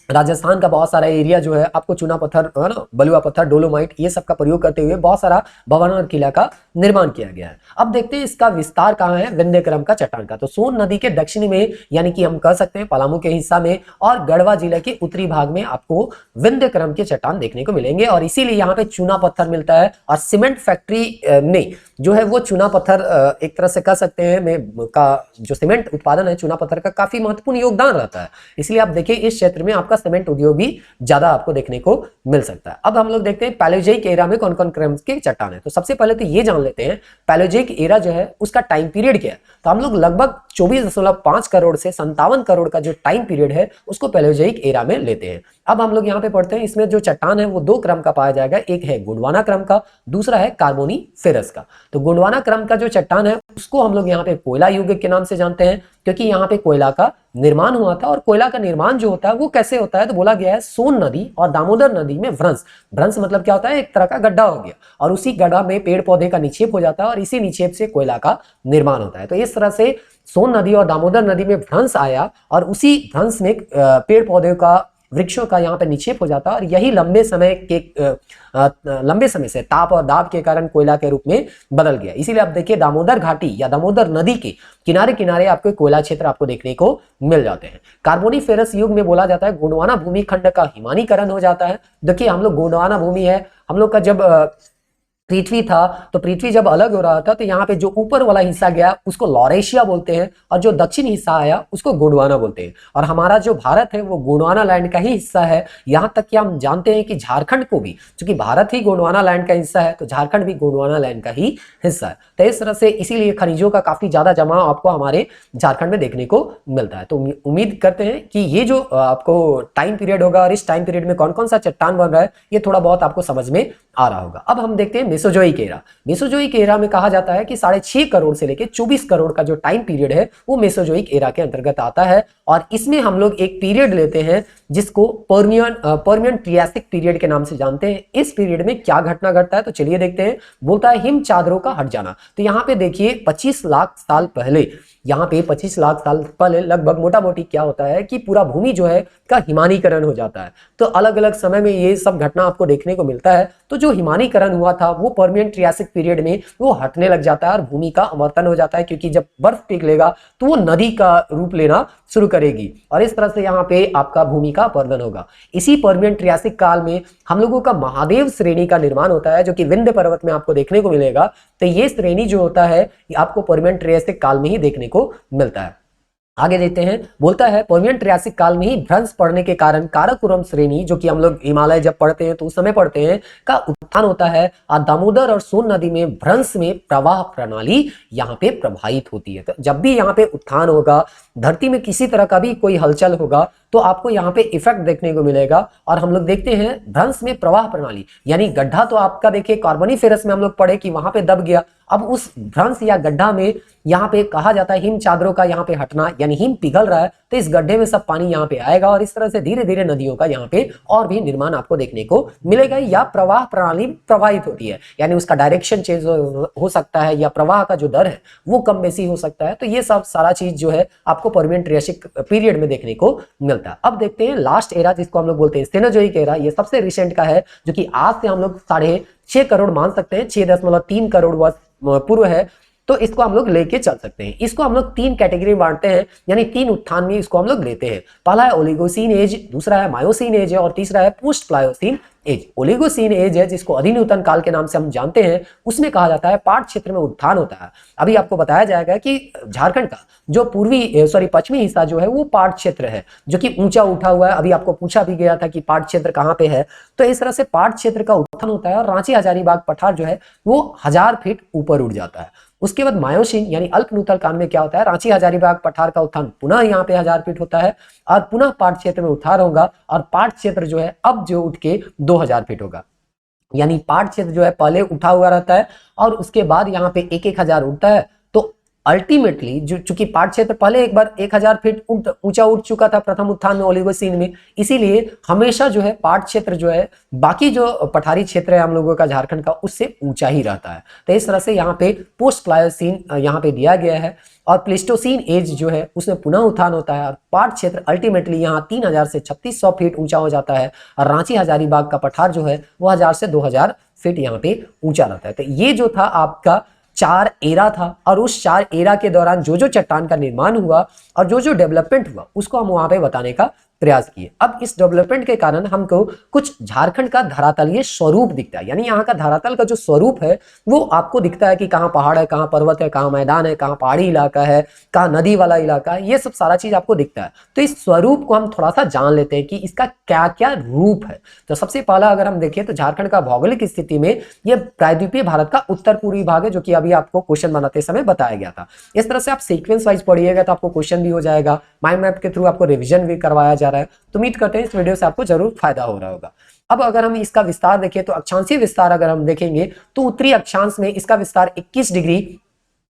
राजस्थान का बहुत सारा एरिया जो है आपको चूना पत्थर, है ना, बलुआ पत्थर, डोलोमाइट, ये सब का प्रयोग करते हुए बहुत सारा भवन और किला का निर्माण किया गया है। अब देखते हैं इसका विस्तार कहाँ है विंध्य क्रम का चट्टान का। तो सोन नदी के दक्षिण में यानी कि हम कह सकते हैं पलामू के हिस्सा में और गढ़वा जिले के उत्तरी भाग में आपको विंध्य क्रम के चट्टान देखने को मिलेंगे, और इसीलिए यहाँ पे चूना पत्थर मिलता है। और सीमेंट फैक्ट्री में जो है वो चूना पत्थर एक तरह से कह सकते हैं में का जो सीमेंट उत्पादन है चूना पत्थर का काफी महत्वपूर्ण योगदान रहता है। इसलिए आप देखिए इस क्षेत्र में आपका सीमेंट उद्योग भी ज्यादा आपको देखने को मिल सकता है। अब हम लोग देखते हैं पैलेयोजिक एरा में कौन कौन क्रम के चट्टान है। तो सबसे पहले तो ये जान लेते हैं पैलेयोजिक एरा जो है उसका टाइम पीरियड क्या है। तो हम लोग लगभग 24.5 करोड़ से 57 करोड़ का जो टाइम पीरियड है उसको पैलेयोजिक एरा में लेते हैं। अब हम लोग यहाँ पे पढ़ते हैं, इसमें जो चट्टान है वो दो क्रम का पाया जाएगा, एक है गोंडवाना क्रम का, दूसरा है कार्बोनीफेरस का। तो गोंडवाना क्रम का जो चट्टान है उसको हम लोग यहाँ पे कोयला युग के नाम से जानते हैं, क्योंकि यहाँ पे कोयला का निर्माण हुआ था। और कोयला का निर्माण जो होता है वो कैसे होता है, तो बोला गया है सोन नदी और दामोदर नदी में भ्रंश। भ्रंश मतलब क्या होता है, एक तरह का गड्ढा हो गया और उसी गड्ढा में पेड़ पौधे का निक्षेप हो जाता है और इसी निक्षेप से कोयला का निर्माण होता है। तो इस तरह से सोन नदी और दामोदर नदी में भ्रंश आया और उसी भ्रंश में पेड़ पौधे का वृक्षों का यहाँ पे निक्षेप हो जाता है और यही लंबे समय से ताप और दाब के कारण कोयला के रूप में बदल गया। इसीलिए आप देखिए दामोदर घाटी या दामोदर नदी के किनारे किनारे आपको कोयला क्षेत्र आपको देखने को मिल जाते हैं। कार्बोनिफेरस युग में बोला जाता है गोंडवाना भूमि खंड का हिमानीकरण हो जाता है। देखिए हम लोग गोंडवाना भूमि है, हम लोग का जब पृथ्वी था तो पृथ्वी जब अलग हो रहा था तो यहाँ पे जो ऊपर वाला हिस्सा गया उसको लॉरेशिया बोलते हैं और जो दक्षिण हिस्सा आया उसको गोंडवाना बोलते हैं। और हमारा जो भारत है वो गोंडवाना लैंड का ही हिस्सा है। यहाँ तक कि हम जानते हैं कि झारखंड को भी, चूंकि भारत ही गोंडवाना लैंड का हिस्सा है तो झारखंड भी गोंडवाना लैंड का ही हिस्सा है। तो इस तरह से इसीलिए खनिजों का काफी ज्यादा जमाव आपको हमारे झारखंड में देखने को मिलता है। तो उम्मीद करते हैं कि ये जो आपको टाइम पीरियड होगा और इस टाइम पीरियड में कौन कौन सा चट्टान बन रहा है ये थोड़ा बहुत आपको समझ में आ रहा होगा। अब हम देखते हैं मेसोजोइक एरा। मेसोजोइक एरा में कहा जाता है कि 6.5 करोड़ से लेकर 24 करोड़ का जो टाइम पीरियड है वो मेसोजोइक एरा के अंतर्गत आता है। और इसमें हम लोग एक पीरियड लेते हैं जिसको पर्मियन ट्रियासिक पीरियड के नाम से जानते हैं। इस पीरियड में क्या घटना घटता है तो चलिए देखते हैं। बोलता है हिम चादरों का हट जाना। तो यहाँ पे देखिए 25 लाख साल पहले, यहाँ पे 25 लाख साल पहले लगभग मोटा मोटी क्या होता है कि पूरा भूमि जो है का हिमानीकरण हो जाता है। तो अलग अलग समय में ये सब घटना आपको देखने को मिलता है। तो जो हिमानीकरण हुआ था वो पर्मियन ट्रियासिक पीरियड में वो हटने लग जाता है और भूमि का अमर्तन हो जाता है, क्योंकि जब बर्फ पिघलेगा तो वो नदी का रूप लेना शुरू करेगी और इस तरह से यहाँ पे आपका भूमि का अपरदन होगा। इसी पर्मियन ट्रियासिक काल में हम लोगों का महादेव श्रेणी का निर्माण होता है जो कि विंध्य पर्वत में आपको देखने को मिलेगा। तो ये श्रेणी जो होता है ये आपको पर्मियन ट्रियासिक काल में ही देखने को मिलता है। आगे देखते हैं। बोलता है पर्मियन ट्रियासिक काल में ही भ्रंश पड़ने के कारण काराकोरम श्रेणी, जो कि हम लोग हिमालय जब पढ़ते हैं तो उस समय पढ़ते हैं, का उत्थान होता है और दामोदर और सोन नदी में भ्रंश में प्रवाह प्रणाली यहाँ पे प्रभावित होती है। तो जब भी यहाँ पे उत्थान होगा, धरती में किसी तरह का भी कोई हलचल होगा तो आपको यहाँ पे इफेक्ट देखने को मिलेगा। और हम लोग देखते हैं भ्रंश में प्रवाह प्रणाली यानी गड्ढा, तो आपका देखिए कार्बोनिफेरस में हम लोग पढ़े कि वहां पे दब गया। अब उस भ्रंश या गड्ढा में यहाँ पे कहा जाता है हिम चादरों का यहाँ पे हटना, यानी हिम पिघल रहा है तो इस गड्ढे में सब पानी यहाँ पे आएगा और इस तरह से धीरे धीरे नदियों का यहाँ पे और भी निर्माण आपको देखने को मिलेगा। या प्रवाह प्रणाली प्रवाहित होती है यानी उसका डायरेक्शन चेंज हो सकता है या प्रवाह का जो दर है वो कम बेसी हो सकता है। तो ये सब सारा चीज जो है आपको पर्मियन ट्रियासिक पीरियड में देखने को मिलता है। अब देखते हैं लास्ट एरा जिसको हम लोग बोलते हैं सेनोजोइक एरा। ये सबसे रिसेंट का है जो कि आज से हम लोग 6.5 करोड़ मान सकते हैं, 6.3 करोड़ वर्ष पूर्व है। तो इसको हम लोग लेके चल सकते हैं। इसको हम लोग 3 कैटेगरी बांटते हैं यानी 3 उत्थान में इसको हम लोग लेते हैं। पहला है ओलिगोसीन एज, दूसरा है मायोसीन एज है और तीसरा है post Pliocene age. Oligocene age है जिसको अधिनूतन काल के नाम से हम जानते हैं, उसमें कहा जाता है पाट क्षेत्र में उत्थान होता है। अभी आपको बताया जाएगा कि झारखंड का जो पश्चिमी हिस्सा जो है वो पाट क्षेत्र है जो कि ऊंचा उठा हुआ है। अभी आपको पूछा भी गया था कि पाट क्षेत्र कहाँ पे है, तो इस तरह से पाट क्षेत्र का उत्थान होता है और रांची हजारीबाग पठार जो है वो 1000 फीट ऊपर उठ जाता है। उसके बाद मायोसीन यानी अल्पनूतल काल में क्या होता है, रांची हजारीबाग पठार का उत्थान पुनः यहाँ पे 1000 फीट होता है और पुनः पाट क्षेत्र में उत्थान होगा और पाट क्षेत्र जो है अब जो उठ के 2000 फीट होगा। यानी पाट क्षेत्र जो है पहले उठा हुआ रहता है और उसके बाद यहाँ पे 1000 उठता है। तो अल्टीमेटली जो चूंकि पाट क्षेत्र पहले एक बार 1000 फीट ऊंचा उठ चुका था प्रथम उत्थान में ओलिगोसीन में, इसीलिए हमेशा जो है पाट क्षेत्र जो है बाकी जो पठारी क्षेत्र है हम लोगों का झारखंड का उससे ऊंचा ही रहता है। तो इस तरह से यहाँ पे पोस्ट प्लायोसीन यहाँ पे दिया गया है और प्लेस्टोसीन एज जो है उसमें पुनः उत्थान होता है और पाट क्षेत्र अल्टीमेटली यहाँ 3000 से 3600 फीट ऊंचा हो जाता है और रांची हजारीबाग का पठार जो है वो 1000 से 2000 फीट यहाँ पे ऊंचा रहता है। तो ये जो था आपका 4 एरा था और उस 4 एरा के दौरान जो जो चट्टान का निर्माण हुआ और जो जो डेवलपमेंट हुआ उसको हम वहां पे बताने का प्रयास किए। अब इस डेवलपमेंट के कारण हमको कुछ झारखंड का धरातलीय स्वरूप दिखता है, यानी यहाँ का धरातल का जो स्वरूप है वो आपको दिखता है कि कहाँ पहाड़ है, कहाँ पर्वत है, कहाँ मैदान है, कहाँ पहाड़ी इलाका है, कहाँ नदी वाला इलाका है, ये सब सारा चीज आपको दिखता है। तो इस स्वरूप को हम थोड़ा सा जान लेते हैं कि इसका क्या क्या रूप है। तो सबसे पहला अगर हम देखें तो झारखंड का भौगोलिक स्थिति में यह प्रायद्वीपीय भारत का उत्तर पूर्वी भाग है, जो कि अभी आपको क्वेश्चन बनाते समय बताया गया था। इस तरह से आप सीक्वेंस वाइज पढ़िएगा तो आपको क्वेश्चन भी हो जाएगा, माइंड मैप के थ्रू आपको रिविजन भी करवाया जा रहा है। तो उम्मीद करते हैं इस वीडियो से आपको जरूर फायदा हो रहा होगा। अब अगर हम इसका विस्तार देखें तो अक्षांशीय विस्तार अगर हम देखेंगे तो उत्तरी अक्षांश में इसका विस्तार 21 डिग्री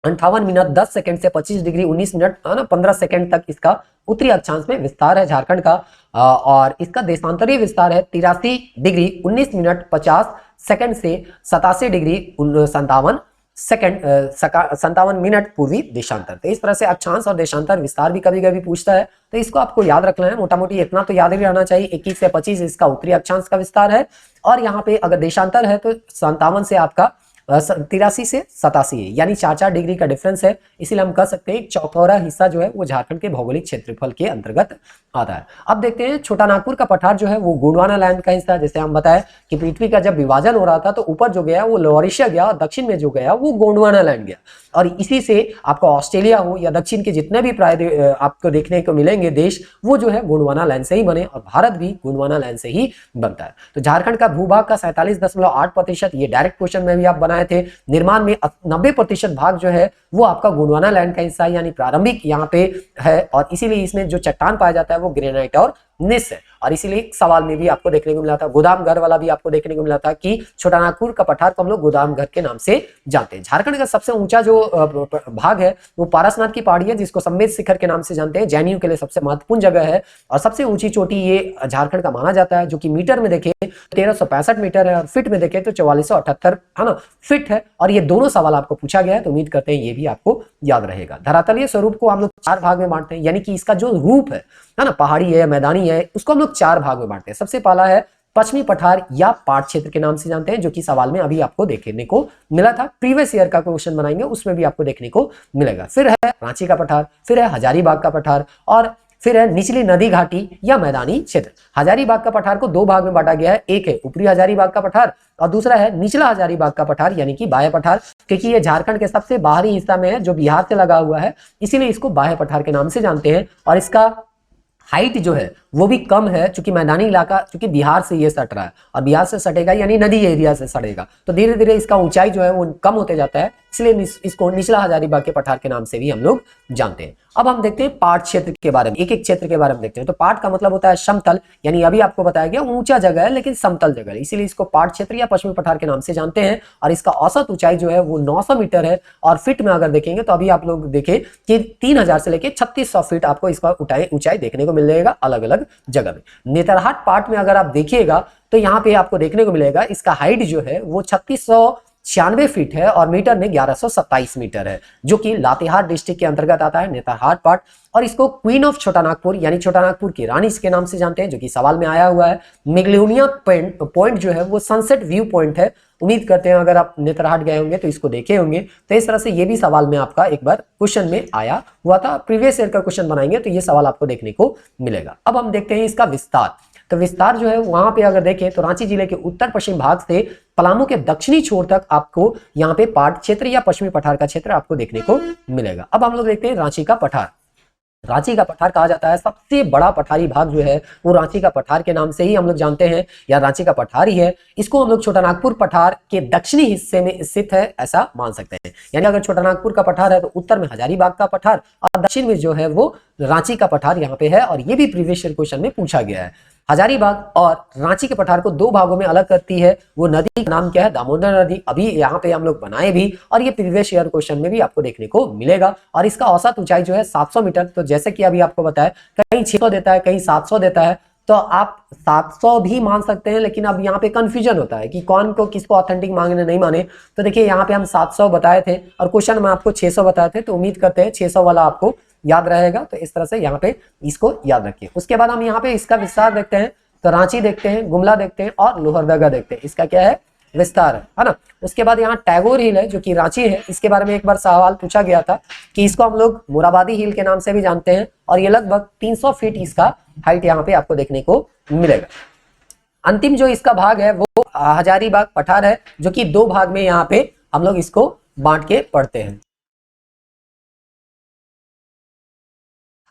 58 मिनट 10 सेकंड से 25 डिग्री 19 मिनट 15 सेकंड तक इसका उत्तरी अक्षांश में विस्तार है झारखंड का। और इसका देशांतरीय विस्तार है 83 डिग्री 19 मिनट 50 सेकंड से 87 डिग्री 57 सेकंड 57 मिनट पूर्वी देशांतर। तो इस तरह से अक्षांश और देशांतर विस्तार भी कभी कभी पूछता है, तो इसको आपको याद रखना है। मोटा मोटी इतना तो याद ही रहना चाहिए, 21 से 25 इसका उत्तरी अक्षांश का विस्तार है, और यहाँ पे अगर देशांतर है तो 57 से आपका 83 से 87 है, यानी 4-4 डिग्री का डिफरेंस है। इसीलिए हम कह सकते हैं चौथौरा हिस्सा जो है वो झारखंड के भौगोलिक क्षेत्रफल के अंतर्गत आता है। अब देखते हैं छोटा नागपुर का पठार जो है वो गोंडवाना लैंड का हिस्सा है। जैसे हम बताएं कि पृथ्वी का जब विभाजन हो रहा था तो ऊपर जो गया वो लोअर गया, और दक्षिण में जो गया वो गोंडवाना लैंड गया, और इसी से आपका ऑस्ट्रेलिया हो या दक्षिण के जितने भी प्राय आपको देखने को मिलेंगे देश, वो जो है गोंडवाना लैंड से ही बने, और भारत भी गोंडवाना लैंड से ही बनता है। तो झारखंड का भूभाग का 47.8%, ये डायरेक्ट क्वेश्चन में भी आप बनाए थे। निर्माण में 90% भाग जो है वो आपका गोंडवाना लैंड का हिस्सा है, यानी प्रारंभिक यहाँ पे है, और इसीलिए इसमें जो चट्टान पाया जाता है वो ग्रेनाइट और निस है। और इसीलिए सवाल में भी आपको देखने को मिला था, गोदाम घर वाला भी आपको देखने को मिला था कि छोटा नागपुर का पठार को हम लोग गोदाम घर के नाम से जानते हैं। झारखंड का सबसे ऊंचा जो भाग है वो पारसनाथ की पहाड़ी है, जिसको संवेद शिखर के नाम से जानते हैं। जैनियों के लिए सबसे महत्वपूर्ण जगह है, और सबसे ऊंची चोटी ये झारखंड का माना जाता है, जो कि मीटर में देखे 1365 मीटर है, और फीट में देखे तो 4478 है ना फीट है। और ये दोनों सवाल आपको पूछा गया है, तो उम्मीद करते हैं ये भी आपको याद रहेगा। धरातलीय स्वरूप को हम लोग 4 भाग में बांटते हैं, यानी कि इसका जो रूप है ना, पहाड़ी है, मैदानी है, उसको हम लोग 4 भाग में बांटते हैं। सबसे पहला है पश्चिमी पठार या पाट क्षेत्र के नाम से जानते हैं, जो कि सवाल में अभी आपको देखने को मिला था। प्रीवियस ईयर का क्वेश्चन बनाएंगे उसमें भी आपको देखने को मिलेगा। फिर है रांची का पठार, फिर है हजारीबाग का पठार, और फिर है निचली नदी घाटी या मैदानी क्षेत्र। हजारीबाग का पठार को 2 भाग में बांटा गया है, एक है ऊपरी हजारीबाग का पठार और दूसरा है निचला हजारीबाग का पठार, यानी कि बाह्य पठार, क्योंकि ये झारखंड के सबसे बाहरी हिस्सा में है जो बिहार से लगा हुआ है, इसीलिए इसको बाह्य पठार के नाम से जानते हैं। और इसका हाइट जो है वो भी कम है, क्योंकि मैदानी इलाका, क्योंकि बिहार से ये सट रहा है, और बिहार से सटेगा यानी नदी एरिया से सटेगा, तो धीरे धीरे इसका ऊंचाई जो है वो कम होते जाता है, इसलिए इसको निचला हजारीबाग के पठार के नाम से भी हम लोग जानते हैं। अब हम देखते हैं पाट क्षेत्र के बारे में, एक एक क्षेत्र के बारे में देखते हैं। तो पाट का मतलब होता है समतल, यानी अभी आपको बताया गया ऊंचा जगह है लेकिन समतल जगह है, इसीलिए इसको पाट क्षेत्र या पश्चिमी पठार के नाम से जानते हैं। और इसका औसत ऊंचाई जो है वो 900 मीटर है, और फीट में अगर देखेंगे तो अभी आप लोग देखें कि 3000 से लेकर 3600 फीट आपको इसका ऊंचाई देखने को मिलेगा अलग अलग जगह में। नेतरहाट पाट में अगर आप देखिएगा तो यहाँ पे आपको देखने को मिलेगा इसका हाइट जो है वो 3696 फीट है, और मीटर में 1127 मीटर है, जो कि लातेहार डिस्ट्रिक्ट के अंतर्गत आता है नेतरहाट पाट। और इसको क्वीन ऑफ छोटा नागपुर यानी छोटा नागपुर की रानी के नाम से जानते हैं, जो कि सवाल में आया हुआ है। मेगलोनिया पॉइंट जो है वो सनसेट व्यू पॉइंट है। उम्मीद करते हैं अगर आप नेतरहाट गए होंगे तो इसको देखे होंगे। तो इस तरह से ये भी सवाल में आपका एक बार क्वेश्चन में आया हुआ था, प्रीवियस ईयर का क्वेश्चन बनाएंगे तो ये सवाल आपको देखने को मिलेगा। अब हम देखते हैं इसका विस्तार। तो विस्तार जो है वहां पे अगर देखें तो रांची जिले के उत्तर पश्चिम भाग से पलामू के दक्षिणी छोर तक आपको यहाँ पे पाट क्षेत्र या पश्चिमी पठार का क्षेत्र आपको देखने को मिलेगा। अब हम लोग देखते हैं रांची का पठार। रांची का पठार कहा जाता है, सबसे बड़ा पठारी भाग जो है वो रांची का पठार के नाम से ही हम लोग जानते हैं, या रांची का पठार ही है। इसको हम लोग छोटा नागपुर पठार के दक्षिणी हिस्से में स्थित है ऐसा मान सकते हैं। यानी अगर छोटा नागपुर का पठार है तो उत्तर में हजारीबाग का पठार, और दक्षिण में जो है वो रांची का पठार यहाँ पे है, और ये भी प्रीवियस ईयर क्वेश्चन में पूछा गया है। हजारीबाग और रांची के पठार को 2 भागों में अलग करती है, वो नदी का नाम क्या है, दामोदर नदी। अभी यहाँ पे हम लोग बनाए भी, और ये प्रीवियस ईयर क्वेश्चन में भी आपको देखने को मिलेगा। और इसका औसत ऊंचाई जो है 700 मीटर। तो जैसे कि अभी आपको बताया कहीं 600 देता है, कहीं 700 देता है, तो आप 700 भी मान सकते हैं, लेकिन अब यहाँ पे कंफ्यूजन होता है कि कौन को किसको ऑथेंटिक मांगने नहीं माने। तो देखिए यहाँ पे हम 700 बताए थे और क्वेश्चन में आपको 600 बताए थे, तो उम्मीद करते हैं 600 वाला आपको याद रहेगा। तो इस तरह से यहाँ पे इसको याद रखिए। उसके बाद हम यहाँ पे इसका विस्तार देखते हैं, तो रांची देखते हैं, गुमला देखते हैं और लोहरदगा देखते हैं। इसका क्या है, विस्तार है ना। उसके बाद यहाँ टैगोर हिल है जो कि रांची है, इसके बारे में एक बार सवाल पूछा गया था कि इसको हम लोग मोराबादी हिल के नाम से भी जानते हैं, और ये लगभग 300 फीट इसका हाइट यहाँ पे आपको देखने को मिलेगा। अंतिम जो इसका भाग है वो हजारीबाग पठार है, जो कि 2 भाग में यहाँ पे हम लोग इसको बांट के पढ़ते हैं।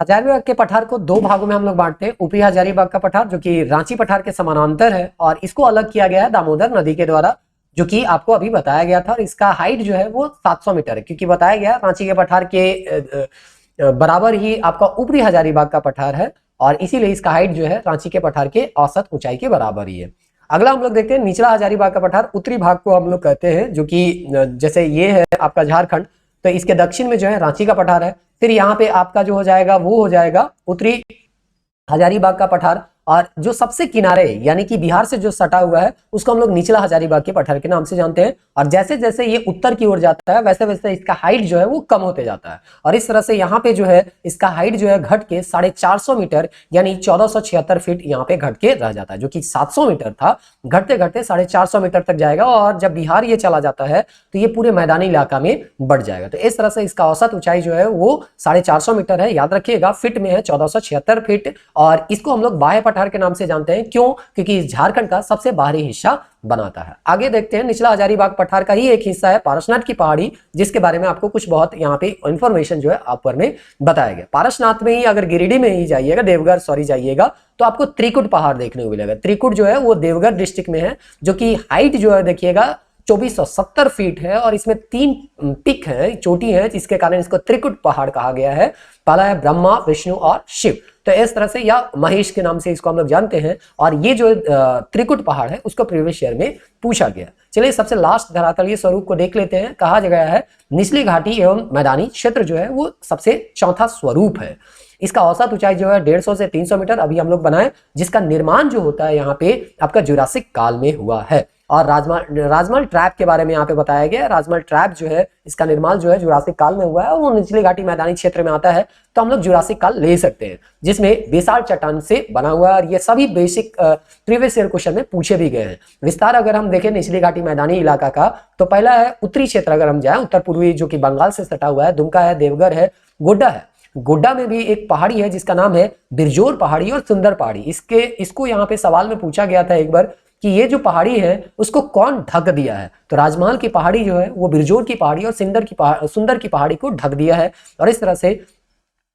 हजारीबाग के पठार को 2 भागों में हम लोग बांटते हैं। ऊपरी हजारीबाग का पठार जो कि रांची पठार के समानांतर है, और इसको अलग किया गया है दामोदर नदी के द्वारा, जो कि आपको अभी बताया गया था। और इसका हाइट जो है वो 700 मीटर है, क्योंकि बताया गया रांची के पठार के बराबर ही आपका ऊपरी हजारीबाग का पठार है, और इसीलिए इसका हाइट जो है रांची के पठार के औसत ऊंचाई के बराबर ही है। अगला हम लोग देखते हैं निचला हजारीबाग का पठार। उत्तरी भाग को हम लोग कहते हैं, जो कि जैसे ये है आपका झारखंड, तो इसके दक्षिण में जो है रांची का पठार है। फिर यहाँ पे आपका जो हो जाएगा वो हो जाएगा उत्तरी हजारीबाग का पठार, और जो सबसे किनारे यानी कि बिहार से जो सटा हुआ है उसको हम लोग निचला हजारीबाग के पठार के नाम से जानते हैं। और जैसे जैसे ये उत्तर की ओर जाता है वैसे वैसे इसका हाइट जो है वो कम होते जाता है और इस तरह से यहाँ पे जो है इसका हाइट जो है घट के 450 मीटर यानी 1476 फीट यहाँ पे घट के रह जाता है, जो कि 700 मीटर था, घटते घटते 450 मीटर तक जाएगा और जब बिहार ये चला जाता है तो ये पूरे मैदानी इलाका में बढ़ जाएगा। तो इस तरह से इसका औसत ऊंचाई जो है वो 450 मीटर है, याद रखिएगा फीट में है 1476 फीट। और इसको हम लोग बाह्य पठार के नाम से जानते हैं, क्यों? क्योंकि झारखंड का सबसे बाहरी हिस्सा बनाता है। आगे देखते हैं, निचला हजारीबाग पठार का ही एक हिस्सा है पारसनाथ की पहाड़ी, जिसके बारे में आपको कुछ बहुत यहाँ पे इंफॉर्मेशन जो है ऊपर में बताया गया। पारसनाथ में ही अगर गिरिडीह में ही जाइएगा, देवघर सॉरी जाइएगा, तो आपको त्रिकुट पहाड़ देखने को मिलेगा। त्रिकुट जो है वो देवघर डिस्ट्रिक्ट में है, जो कि हाइट जो है देखिएगा 2470 फीट है और इसमें 3 पिक है, चोटी है, जिसके कारण इसको त्रिकुट पहाड़ कहा गया है। पहला है ब्रह्मा, विष्णु और शिव, तो इस तरह से या महेश के नाम से इसको हम लोग जानते हैं। और ये जो त्रिकुट पहाड़ है उसको प्रीवियस ईयर में पूछा गया। चलिए सबसे लास्ट धरातलीय स्वरूप को देख लेते हैं। कहा गया है निचली घाटी एवं मैदानी क्षेत्र जो है वो सबसे चौथा स्वरूप है। इसका औसत ऊंचाई जो है 150 से 300 मीटर अभी हम लोग बनाए, जिसका निर्माण जो होता है यहाँ पे आपका जुरासिक काल में हुआ है। और राजमहल ट्रैप के बारे में यहाँ पे बताया गया है। राजमहल ट्रैप जो है इसका निर्माण जो है जुरासिक काल में हुआ है और वो निचली घाटी मैदानी क्षेत्र में आता है, तो हम लोग जुरासिक काल ले सकते हैं, जिसमें बेसाल चट्टान से बना हुआ है। और ये सभी बेसिक प्रीवियस ईयर क्वेश्चन में पूछे भी गए हैं। विस्तार अगर हम देखें निचली घाटी मैदानी इलाका का, तो पहला है उत्तरी क्षेत्र, अगर हम जाए उत्तर पूर्वी जो कि बंगाल से सटा हुआ है, दुमका है, देवघर है, गोड्डा है। गोड्डा में भी एक पहाड़ी है जिसका नाम है बिरजोर पहाड़ी और सुंदर पहाड़ी। इसको यहाँ पे सवाल में पूछा गया था एक बार कि ये जो पहाड़ी है उसको कौन ढक दिया है, तो राजमहल की पहाड़ी जो है वो बिरजोर की पहाड़ी और सुंदर की पहाड़ी को ढक दिया है। और इस तरह से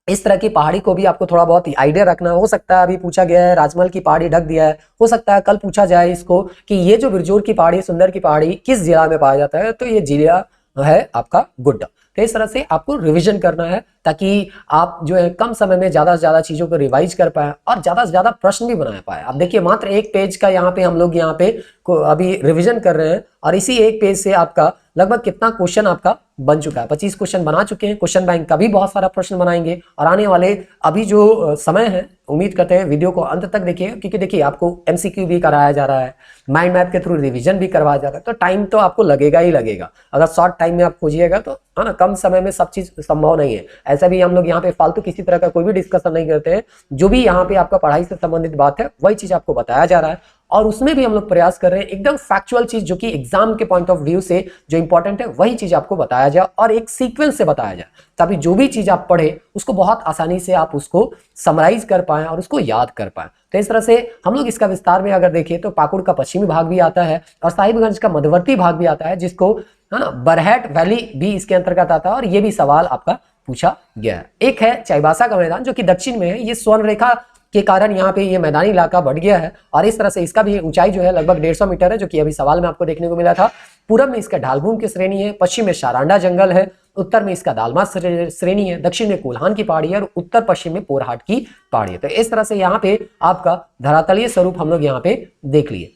इस तरह की पहाड़ी को भी आपको थोड़ा बहुत आइडिया रखना हो सकता है। अभी पूछा गया है राजमहल की पहाड़ी ढक दिया है, हो सकता है कल पूछा जाए इसको कि ये जो बिरजोर की पहाड़ी, सुंदर की पहाड़ी किस जिला में पाया जाता है, तो ये जिला है आपका गोड्डा। तो इस तरह से आपको रिवीजन करना है ताकि आप जो है कम समय में ज्यादा से ज्यादा चीजों को रिवाइज कर पाए और ज्यादा से ज्यादा प्रश्न भी बना पाए। अब देखिए मात्र एक पेज का यहाँ पे हम लोग यहाँ पे अभी रिवीजन कर रहे हैं और इसी एक पेज से आपका लगभग कितना क्वेश्चन आपका बन चुका है, 25 क्वेश्चन बना चुके हैं। क्वेश्चन बैंक का भी बहुत सारा प्रश्न बनाएंगे और आने वाले अभी जो समय है, उम्मीद करते हैं वीडियो को अंत तक देखिए, क्योंकि देखिए आपको एमसीक्यू भी कराया जा रहा है, माइंड मैप के थ्रू रिवीजन भी करवाया जा रहा है, तो टाइम तो आपको लगेगा ही लगेगा। अगर शॉर्ट टाइम में आप खोजिएगा तो है ना, कम समय में सब चीज संभव नहीं है। ऐसा भी हम लोग यहाँ पे फालतू किसी तरह का कोई भी डिस्कशन नहीं करते हैं। जो भी यहाँ पे आपका पढ़ाई से संबंधित बात है वही चीज आपको बताया जा रहा है और उसमें भी हम लोग प्रयास कर रहे हैं एकदम फैक्चुअल चीज, जो कि एग्जाम के पॉइंट ऑफ व्यू से जो इंपॉर्टेंट है वही चीज आपको बताया जाए और एक सीक्वेंस से बताया जाए, तभी जो भी चीज आप पढ़े उसको बहुत आसानी से आप उसको समराइज कर पाए और उसको याद कर पाए। तो इस तरह से हम लोग इसका विस्तार में अगर देखें तो पाकुड़ का पश्चिमी भाग भी आता है और साहिबगंज का मध्यवर्ती भाग भी आता है, जिसको है ना बरहेट वैली भी इसके अंतर्गत आता है और ये भी सवाल आपका पूछा गया है। एक है चाईबासा का मैदान जो कि दक्षिण में है, ये स्वर्ण रेखा के कारण यहाँ पे ये मैदानी इलाका बढ़ गया है और इस तरह से इसका भी ऊंचाई जो है लगभग 150 मीटर है, जो कि अभी सवाल में आपको देखने को मिला था। पूरब में इसका ढालभूमि की श्रेणी है, पश्चिम में सारांडा जंगल है, उत्तर में इसका दालमा श्रेणी है, दक्षिण में कोल्हान की पहाड़ी है और उत्तर पश्चिम में पोरहाट की पहाड़ी है। तो इस तरह से यहाँ पे आपका धरातलीय स्वरूप हम लोग यहाँ पे देख लिए।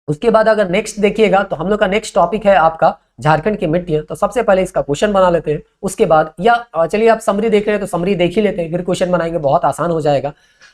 उसके बाद अगर नेक्स्ट देखिएगा तो हम लोग का नेक्स्ट टॉपिक है आपका झारखंड की मिट्टियां। तो सबसे पहले इसका क्वेश्चन बना लेते हैं, उसके बाद या चलिए आप समरी देख रहे हैं तो समरी देख ही लेते हैं, फिर क्वेश्चन बनाएंगे, बहुत आसान हो जाएगा।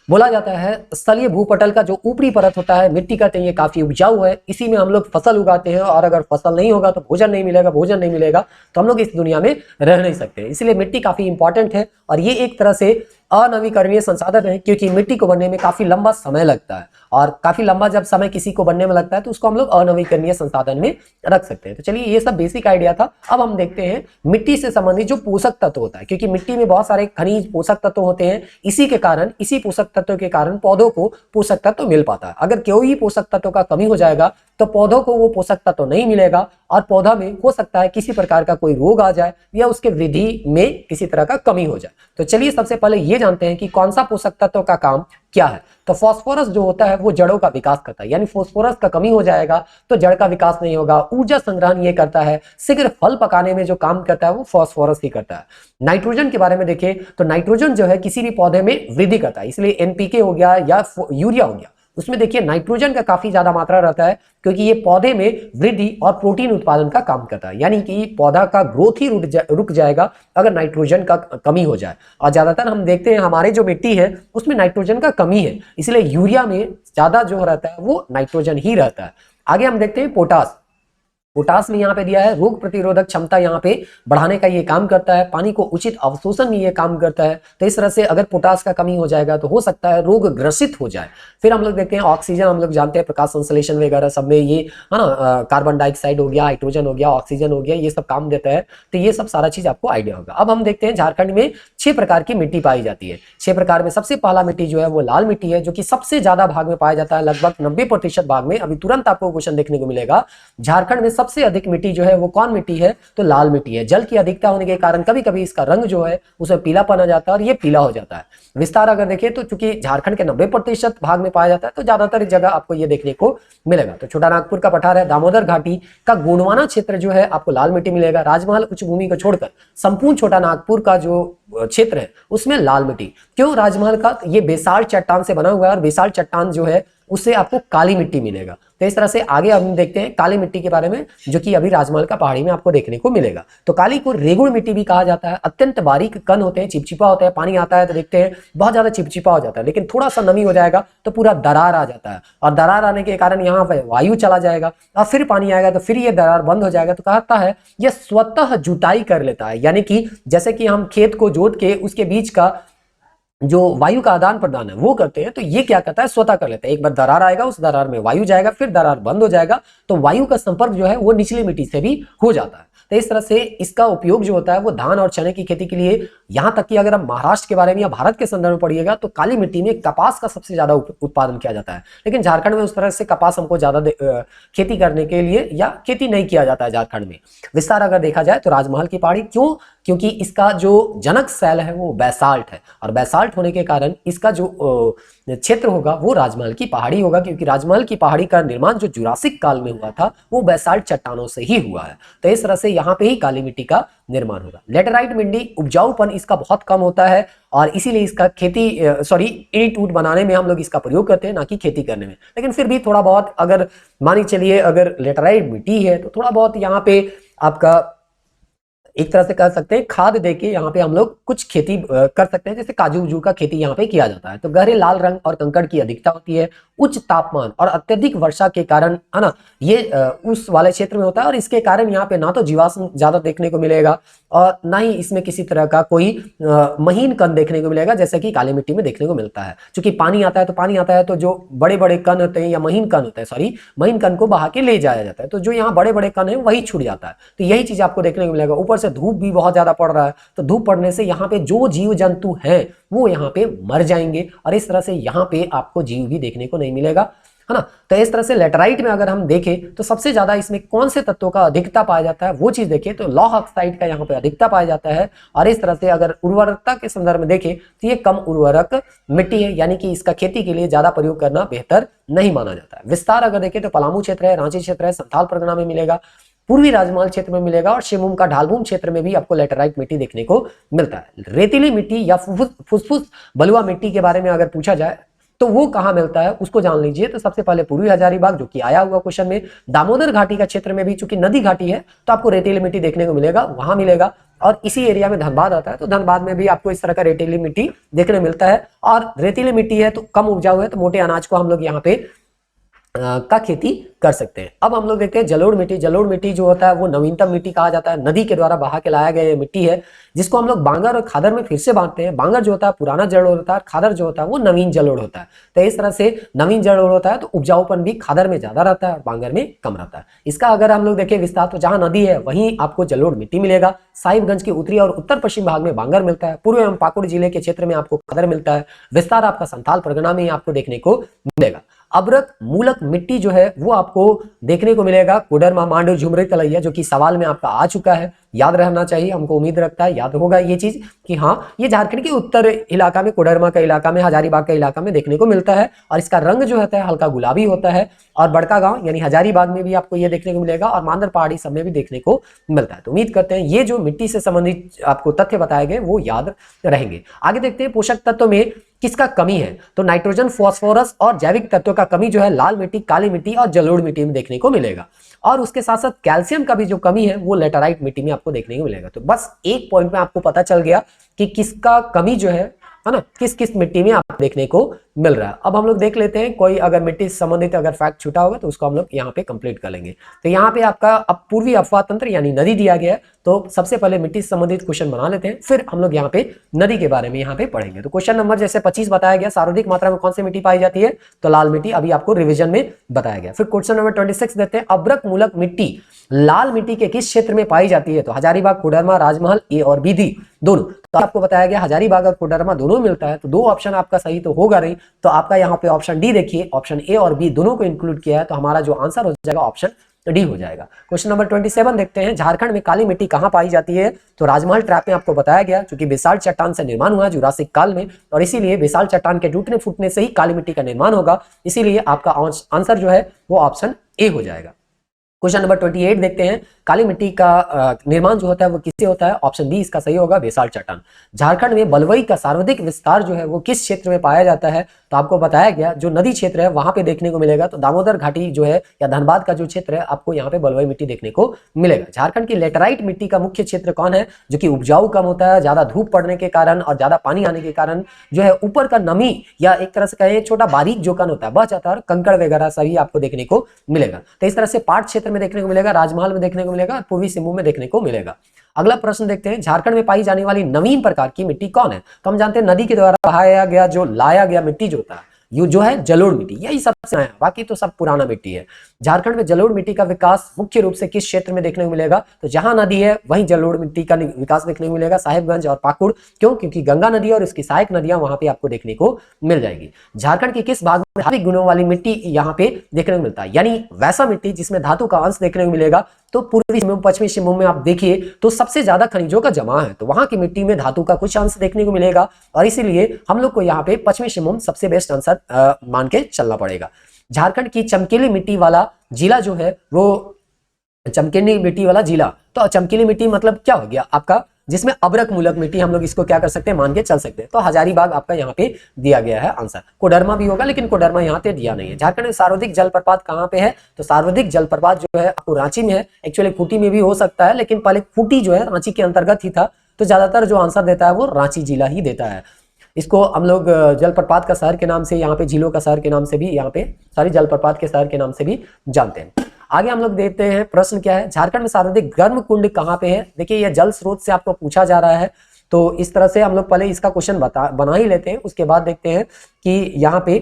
बोला जाता है स्थलीय भूपटल का जो ऊपरी परत होता है मिट्टी का, ये काफी उपजाऊ है, इसी में हम लोग फसल उगाते हैं और अगर फसल नहीं होगा तो भोजन नहीं मिलेगा, भोजन नहीं मिलेगा तो हम लोग इस दुनिया में रह नहीं सकते। इसलिए मिट्टी काफी इंपॉर्टेंट है और ये एक तरह से अनवीकरणीय संसाधन है, क्योंकि मिट्टी को बनने में काफी लंबा समय लगता है और काफी लंबा जब समय किसी को बनने में लगता है तो उसको हम लोग अनवीकरणीय संसाधन में रख सकते हैं। तो चलिए ये सब बेसिक आइडिया था। अब हम देखते हैं मिट्टी से संबंधित जो पोषक तत्व होता है, क्योंकि मिट्टी में बहुत सारे खनिज पोषक तत्व होते हैं, इसी पोषक तत्व के कारण पौधों को पोषक तत्व मिल पाता है। अगर कोई ही पोषक तत्व का कमी हो जाएगा तो पौधों को वो पोषक तत्व नहीं मिलेगा और पौधा में हो सकता है किसी प्रकार का कोई रोग आ जाए या उसके वृद्धि में किसी तरह का कमी हो जाए। तो चलिए सबसे पहले ये जानते हैं कि कौन सा पोषक तत्व का काम क्या है। तो फास्फोरस जो होता है वो जड़ों का विकास करता है, यानी फास्फोरस का कमी हो जाएगा तो जड़ का विकास नहीं होगा। ऊर्जा संग्रहण ये करता है, शीघ्र फल पकाने में जो काम करता है वो फास्फोरस ही करता है। नाइट्रोजन के बारे में देखें तो नाइट्रोजन जो है किसी भी पौधे में वृद्धि करता है, इसलिए एनपीके हो गया या यूरिया हो गया, उसमें देखिए नाइट्रोजन का काफी ज्यादा मात्रा रहता है, क्योंकि ये पौधे में वृद्धि और प्रोटीन उत्पादन का काम करता है, यानी कि पौधा का ग्रोथ ही रुक जाएगा अगर नाइट्रोजन का कमी हो जाए। और ज्यादातर हम देखते हैं हमारे जो मिट्टी है उसमें नाइट्रोजन का कमी है, इसलिए यूरिया में ज्यादा जो रहता है वो नाइट्रोजन ही रहता है। आगे हम देखते हैं पोटास। पोटास में यहाँ पे दिया है रोग प्रतिरोधक क्षमता यहाँ पे बढ़ाने का ये काम करता है, पानी को उचित अवशोषण में ये काम करता है। तो इस तरह से अगर पोटास का कमी हो जाएगा तो हो सकता है रोग ग्रसित हो जाए। फिर हम लोग देखते हैं ऑक्सीजन, हम लोग जानते हैं प्रकाश संश्लेषण वगैरह सब में ये है ना, कार्बन डाइऑक्साइड हो गया, हाइड्रोजन हो गया, ऑक्सीजन हो गया, ये सब काम देता है। तो ये सब सारा चीज आपको आइडिया होगा। अब हम देखते हैं झारखंड में 6 प्रकार की मिट्टी पाई जाती है। 6 प्रकार में सबसे पहला मिट्टी जो है वो लाल मिट्टी है, जो कि सबसे ज्यादा भाग में पाया जाता है, लगभग 90% भाग में। अभी तुरंत आपको क्वेश्चन देखने को मिलेगा, झारखंड में सबसे अधिक मिट्टी है वो कौन मिट्टी है, तो लाल मिट्टी है। जल की अधिकता होने के कारण कभी कभी इसका रंग जो है उसमें पीलापन आ जाता है और ये पीला हो जाता है। विस्तार अगर देखें तो चूंकि झारखंड के 90% भाग में पाया जाता है तो ज्यादातर जगह आपको ये देखने को मिलेगा। तो छोटा नागपुर का पठार है, दामोदर घाटी का गोंडवाना क्षेत्र जो है आपको लाल मिट्टी मिलेगा। राजमहल उच्च भूमि को छोड़कर संपूर्ण छोटा नागपुर का जो क्षेत्र है उसमें लाल मिट्टी। क्यों राजमहल का, ये बेसाल्ट चट्टान से बना हुआ है और बेसाल्ट चट्टान जो है उससे आपको काली मिट्टी मिलेगा। तो इस तरह से आगे हम देखते हैं काली मिट्टी के बारे में, जो कि अभी राजमहल का पहाड़ी में आपको देखने को मिलेगा। तो काली को रेगुड़ मिट्टी भी कहा जाता है। अत्यंत बारीक कण होते हैं, चिपचिपा होता है, पानी आता है तो देखते हैं बहुत ज्यादा चिपचिपा हो जाता है, लेकिन थोड़ा सा नमी हो जाएगा तो पूरा दरार आ जाता है, और दरार आने के कारण यहाँ पर वायु चला जाएगा और फिर पानी आएगा तो फिर ये दरार बंद हो जाएगा। तो कहता है यह स्वतः जुताई कर लेता है, यानी कि जैसे कि हम खेत को जोत के उसके बीच का जो वायु का आदान प्रदान है वो करते हैं, तो ये क्या करता है स्वतः कर लेता है। एक बार दरार आएगा, उस दरार में वायु जाएगा, फिर दरार बंद हो जाएगा, तो वायु का संपर्क जो है वो निचली मिट्टी से भी हो जाता है। तो इस तरह से इसका उपयोग जो होता है वो धान और चने की खेती के लिए, यहां तक कि अगर हम महाराष्ट्र के बारे में या भारत के संदर्भ में पढ़िएगा तो काली मिट्टी में कपास का सबसे ज्यादा उत्पादन किया जाता है। लेकिन झारखंड में उस तरह से कपास हमको ज्यादा खेती करने के लिए या खेती नहीं किया जाता है झारखंड में। विस्तार अगर देखा जाए तो राजमहल की पहाड़ी, क्यों, क्योंकि इसका जो जनक शैल है वो बैसाल्ट है, और बैसाल्ट होने के कारण इसका जो क्षेत्र होगा वो राजमहल की पहाड़ी होगा, क्योंकि राजमहल की पहाड़ी का निर्माण जो जुरासिक काल में हुआ था वो बैसाल्ट चट्टानों से ही हुआ है। तो इस तरह से यहाँ पे ही काली मिट्टी का निर्माण होगा। लेटेराइट मिट्टी, उपजाऊपन इसका बहुत कम होता है और इसीलिए इसका खेती ईंट ऊट बनाने में हम लोग इसका प्रयोग करते हैं, ना कि खेती करने में। लेकिन फिर भी थोड़ा बहुत, अगर मानी चलिए अगर लेटेराइट मिट्टी है तो थोड़ा बहुत यहाँ पे आपका एक तरह से कह सकते हैं खाद देके यहाँ पे हम लोग कुछ खेती कर सकते हैं, जैसे काजू वजू का खेती यहाँ पे किया जाता है। तो गहरे लाल रंग और कंकड़ की अधिकता होती है। उच्च तापमान और अत्यधिक वर्षा के कारण, है ना, ये उस वाले क्षेत्र में होता है, और इसके कारण यहाँ पे ना तो जीवाश्म ज्यादा देखने को मिलेगा और ना ही इसमें किसी तरह का कोई महीन कण देखने को मिलेगा, जैसे कि काली मिट्टी में देखने को मिलता है। क्योंकि पानी आता है तो जो बड़े बड़े कण होते हैं या महीन कण होते हैं, सॉरी, महीन कण को बहा के ले जाया जाता है, तो जो यहाँ बड़े बड़े कण है वही छूट जाता है। तो यही चीज आपको देखने को मिलेगा। ऊपर से धूप भी बहुत ज्यादा पड़ रहा है, तो धूप पड़ने से यहाँ पे जो जीव जंतु हैं वो यहाँ पे मर जाएंगे, और इस तरह से यहाँ पे आपको जीव भी देखने को नहीं मिलेगा, है ना। तो इस तरह से लेटराइट में अगर हम देखें तो सबसे ज्यादा इसमें कौन से तत्वों का अधिकता पाया जाता है वो चीज देखें तो लौह ऑक्साइड का यहाँ पे अधिकता पाया जाता है। और इस तरह से अगर उर्वरकता के संदर्भ में देखें तो ये कम उर्वरक मिट्टी है, यानी कि इसका खेती के लिए ज्यादा प्रयोग करना बेहतर नहीं माना जाता है। विस्तार अगर देखें तो पलामू क्षेत्र है, रांची क्षेत्र है, संथाल परगना में मिलेगा, पूर्वी राजमहल क्षेत्र में मिलेगा, और शिवभूम का ढालभूम क्षेत्र में भी आपको लेटराइट मिट्टी देखने को मिलता है। रेतीली मिट्टी या फुसफुस बलुआ मिट्टी के बारे में अगर पूछा जाए तो वो कहाँ मिलता है उसको जान लीजिए। तो सबसे पहले पूर्वी हजारीबाग, जो कि आया हुआ क्वेश्चन में, दामोदर घाटी का क्षेत्र में भी, चूंकि नदी घाटी है तो आपको रेतीली मिट्टी देखने को मिलेगा, वहां मिलेगा। और इसी एरिया में धनबाद आता है, तो धनबाद में भी आपको इस तरह का रेतीली मिट्टी देखने मिलता है। और रेतीली मिट्टी है तो कम उपजाऊ है, तो मोटे अनाज को हम लोग यहाँ पे का खेती कर सकते हैं। अब हम लोग देखते हैं जलोढ़ मिट्टी। जलोढ़ मिट्टी जो होता है वो नवीनतम मिट्टी कहा जाता है, नदी के द्वारा बहा के लाया गया मिट्टी है, जिसको हम लोग बांगर और खादर में फिर से बांटते हैं। बांगर जो होता है पुराना जलोढ़ होता है, खादर जो होता है वो नवीन जलोढ़ होता है। तो इस तरह से नवीन जलोढ़ होता है तो उपजाऊपन भी खादर में ज्यादा रहता है, बांगर में कम रहता है। इसका अगर हम लोग देखें विस्तार, तो जहां नदी है वहीं आपको जलोढ़ मिट्टी मिलेगा। साहिबगंज के उत्तरी और उत्तर पश्चिम भाग में बांगर मिलता है, पूर्व एवं पाकुड़ जिले के क्षेत्र में आपको खादर मिलता है। विस्तार आपका संथाल परगना में आपको देखने को मिलेगा। अब्रक मूलक मिट्टी जो है वो आपको देखने को मिलेगा कोडरमा, मांडव, झुमरी, तलैया, जो कि सवाल में आपका आ चुका है, याद रहना चाहिए, हमको उम्मीद रखता है याद होगा ये चीज कि हाँ ये झारखंड के उत्तर इलाका में, कोडरमा का इलाका में, हजारीबाग का इलाका में देखने को मिलता है। और इसका रंग जो होता है हल्का गुलाबी होता है। और बड़का गांव यानी हजारीबाग में भी आपको ये देखने को मिलेगा, और मांदर पहाड़ी सब में भी देखने को मिलता है। तो उम्मीद करते हैं ये जो मिट्टी से संबंधित आपको तथ्य बताए गए वो याद रहेंगे। आगे देखते हैं पोषक तत्व में किसका कमी है, तो नाइट्रोजन, फास्फोरस और जैविक तत्वों का कमी जो है लाल मिट्टी, काली मिट्टी और जलोढ़ मिट्टी में देखने को मिलेगा। और उसके साथ साथ कैल्शियम का भी जो कमी है वो लेटराइट मिट्टी में आपको देखने को मिलेगा। तो बस एक पॉइंट में आपको पता चल गया कि किसका कमी जो है ना, किस किस मिट्टी में आपको देखने को मिल रहा है। अब हम लोग देख लेते हैं कोई अगर मिट्टी से संबंधित अगर फैक्ट छूटा होगा तो उसको हम लोग यहाँ पे कंप्लीट कर लेंगे। तो यहाँ पे आपका अब पूर्वी अफवाह तंत्र यानी नदी दिया गया है, तो सबसे पहले मिट्टी से संबंधित क्वेश्चन बना लेते हैं, फिर हम लोग यहाँ पे नदी के बारे में यहाँ पे पढ़ेंगे। तो क्वेश्चन नंबर जैसे 25 बताया गया, सर्वाधिक मात्रा में कौन सी मिट्टी पाई जाती है, तो लाल मिट्टी, अभी आपको रिविजन में बताया गया। फिर क्वेश्चन नंबर 26 देते हैं, अब्रक मूलक मिट्टी लाल मिट्टी के किस क्षेत्र में पाई जाती है, तो हजारीबाग, कोडरमा, राजमहल, ए और बी डी दोनों। तो आपको बताया गया हजारीबाग और कोडरमा दोनों मिलता है, तो दो ऑप्शन आपका सही तो होगा नहीं, तो आपका यहाँ पे ऑप्शन डी देखिए, ऑप्शन ए और बी दोनों को इंक्लूड किया है, तो हमारा जो आंसर हो जाएगा ऑप्शन डी हो जाएगा। क्वेश्चन नंबर 27 देखते हैं, झारखंड में काली मिट्टी कहां पाई जाती है, तो राजमहल ट्रैप में आपको बताया गया, क्योंकि विशाल चट्टान से निर्माण हुआ जुरासिक काल में, और इसीलिए विशाल चट्टान के टूटने फूटने से ही काली मिट्टी का निर्माण होगा, इसीलिए आपका आंसर जो है वो ऑप्शन ए हो जाएगा। क्वेश्चन नंबर 28 देखते हैं, काली मिट्टी का निर्माण जो होता है वो किससे होता है, ऑप्शन बी इसका सही होगा, विशाल चट्टान। झारखंड में बलुई का सर्वाधिक विस्तार जो है वो किस क्षेत्र में पाया जाता है, तो आपको बताया गया जो नदी क्षेत्र है वहां पे देखने को मिलेगा, तो दामोदर घाटी जो है या धनबाद का जो क्षेत्र है आपको यहाँ पे बलुई मिट्टी देखने को मिलेगा। झारखंड की लेटराइट मिट्टी का मुख्य क्षेत्र कौन है, जो कि उपजाऊ कम होता है, ज्यादा धूप पड़ने के कारण और ज्यादा पानी आने के कारण जो है ऊपर का नमी या एक तरह से कहें छोटा बारीक जो कण होता है बह जाता है, और कंकड़ वगैरह सभी आपको देखने को मिलेगा। तो इस तरह से पाट क्षेत्र में देखने को मिलेगा, राजमहल में देखने को मिलेगा, पूर्वी सिंहभूम में देखने को मिलेगा। अगला प्रश्न देखते हैं, झारखंड में पाई जाने वाली नवीन प्रकार की मिट्टी कौन है, तो हम जानते हैं नदी के द्वारा बहाया गया जो लाया गया मिट्टी जो होता है ये जो है जलोढ़ मिट्टी, यही सबसे नया है, बाकी तो सब पुराना मिट्टी है। झारखंड में जलोढ़ मिट्टी का विकास मुख्य रूप से किस क्षेत्र में देखने को मिलेगा, तो जहां नदी है वहीं जलोढ़ मिट्टी का विकास देखने को मिलेगा, साहिबगंज और पाकुड़। क्यों, क्योंकि गंगा नदी और उसकी सहायक नदियां वहां पे आपको देखने को मिल जाएगी। झारखंड के किस भाग में धात्विक गुणों वाली मिट्टी यहाँ पे देखने को मिलता है, यानी वैसा मिट्टी जिसमें धातु का अंश देखने को मिलेगा, तो पूर्वी सिंहभूम, पश्चिमी सिंहभूम में आप देखिए तो सबसे ज्यादा खनिजों का जमा है, तो वहां की मिट्टी में धातु का कुछ अंश देखने को मिलेगा, और इसीलिए हम लोग को यहाँ पे पश्चिमी सिंहभूम सबसे बेस्ट आंसर मान के चलना पड़ेगा। झारखंड की चमकीली मिट्टी वाला जिला जो है वो चमकीली मिट्टी वाला जिला, तो चमकीली मिट्टी मतलब क्या हो गया आपका, जिसमें अब्रक मूलक मिट्टी, हम लोग इसको क्या कर सकते हैं, मान के चल सकते हैं, तो हजारीबाग आपका यहाँ पे दिया गया है आंसर। कोडरमा भी होगा लेकिन कोडरमा यहाँ पे दिया नहीं है। झारखंड में सर्वाधिक जलप्रपात कहाँ पे है, तो सर्वाधिक जलप्रपात जो है आपको रांची में है, एक्चुअली खूंटी में भी हो सकता है, लेकिन पहले खूंटी जो है रांची के अंतर्गत ही था, तो ज्यादातर जो आंसर देता है वो रांची जिला ही देता है। इसको हम लोग जलप्रपात का शहर के नाम से, यहाँ पे झीलों का शहर के नाम से भी, यहाँ पे सारी जलप्रपात के शहर के नाम से भी जानते हैं। आगे हम लोग देखते हैं प्रश्न क्या है, झारखंड में सर्वाधिक गर्म कुंड कहाँ पे है। देखिए यह जल स्रोत से आपको पूछा जा रहा है, तो इस तरह से हम लोग पहले इसका क्वेश्चन बना ही लेते हैं, उसके बाद देखते हैं कि यहाँ पे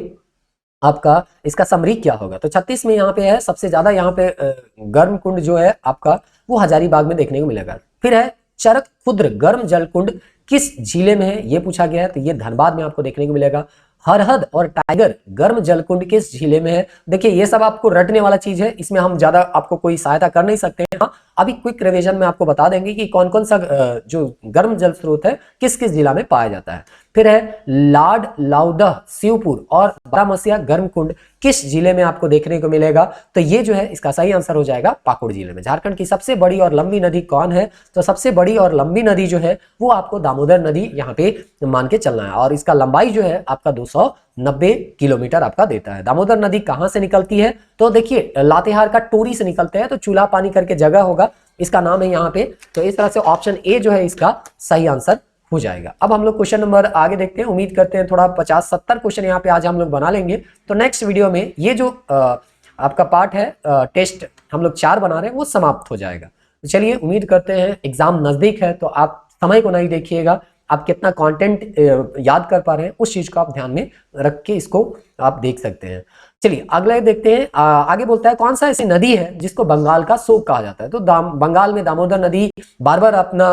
आपका इसका समरी क्या होगा। तो 36 में यहाँ पे है, सबसे ज्यादा यहाँ पे गर्म कुंड जो है आपका वो हजारीबाग में देखने को मिलेगा। फिर है चरक खुद्र गर्म जल कुंड किस जिले में है, ये पूछा गया है, तो ये धनबाद में आपको देखने को मिलेगा। हरहद और टाइगर गर्म जलकुंड किस जिले में है, देखिए ये सब आपको रटने वाला चीज है, इसमें हम ज्यादा आपको कोई सहायता कर नहीं सकते हैं। हाँ, अभी क्विक रिवीजन में आपको बता देंगे कि कौन कौन सा जो गर्म जल स्रोत है किस किस जिला में पाया जाता है। फिर है लाड लाउदह, शिवपुर और बारामसिया गर्म कुंड किस जिले में आपको देखने को मिलेगा, तो ये जो है इसका सही आंसर हो जाएगा पाकुड़ जिले में। झारखंड की सबसे बड़ी और लंबी नदी कौन है, तो सबसे बड़ी और लंबी नदी जो है वो आपको दामोदर नदी यहाँ पे मान के चलना है, और इसका लंबाई जो है आपका 290 किलोमीटर आपका देता है। दामोदर नदी कहां से निकलती है, तो देखिए लातेहार का टोरी से निकलते हैं, तो चूल्हा पानी करके जगह होगा, इसका नाम है यहाँ पे, तो इस तरह से ऑप्शन ए जो है इसका सही आंसर हो जाएगा। अब हम लोग क्वेश्चन नंबर आगे देखते हैं, उम्मीद करते हैं थोड़ा 50-70 क्वेश्चन यहाँ पे आज हम लोग बना लेंगे। तो नेक्स्ट वीडियो में ये जो आपका पार्ट है टेस्ट हम लोग 4 बना रहे हैं वो समाप्त हो जाएगा। तो चलिए उम्मीद करते हैं एग्जाम नजदीक है, तो आप समय को नहीं देखिएगा, आप कितना कंटेंट याद कर पा रहे हैं उस चीज को आप ध्यान में रख के इसको आप देख सकते हैं। चलिए अगले देखते हैं, आगे बोलता है कौन सा ऐसी नदी है जिसको बंगाल का शोक कहा जाता है। तो बंगाल में दामोदर नदी बार बार अपना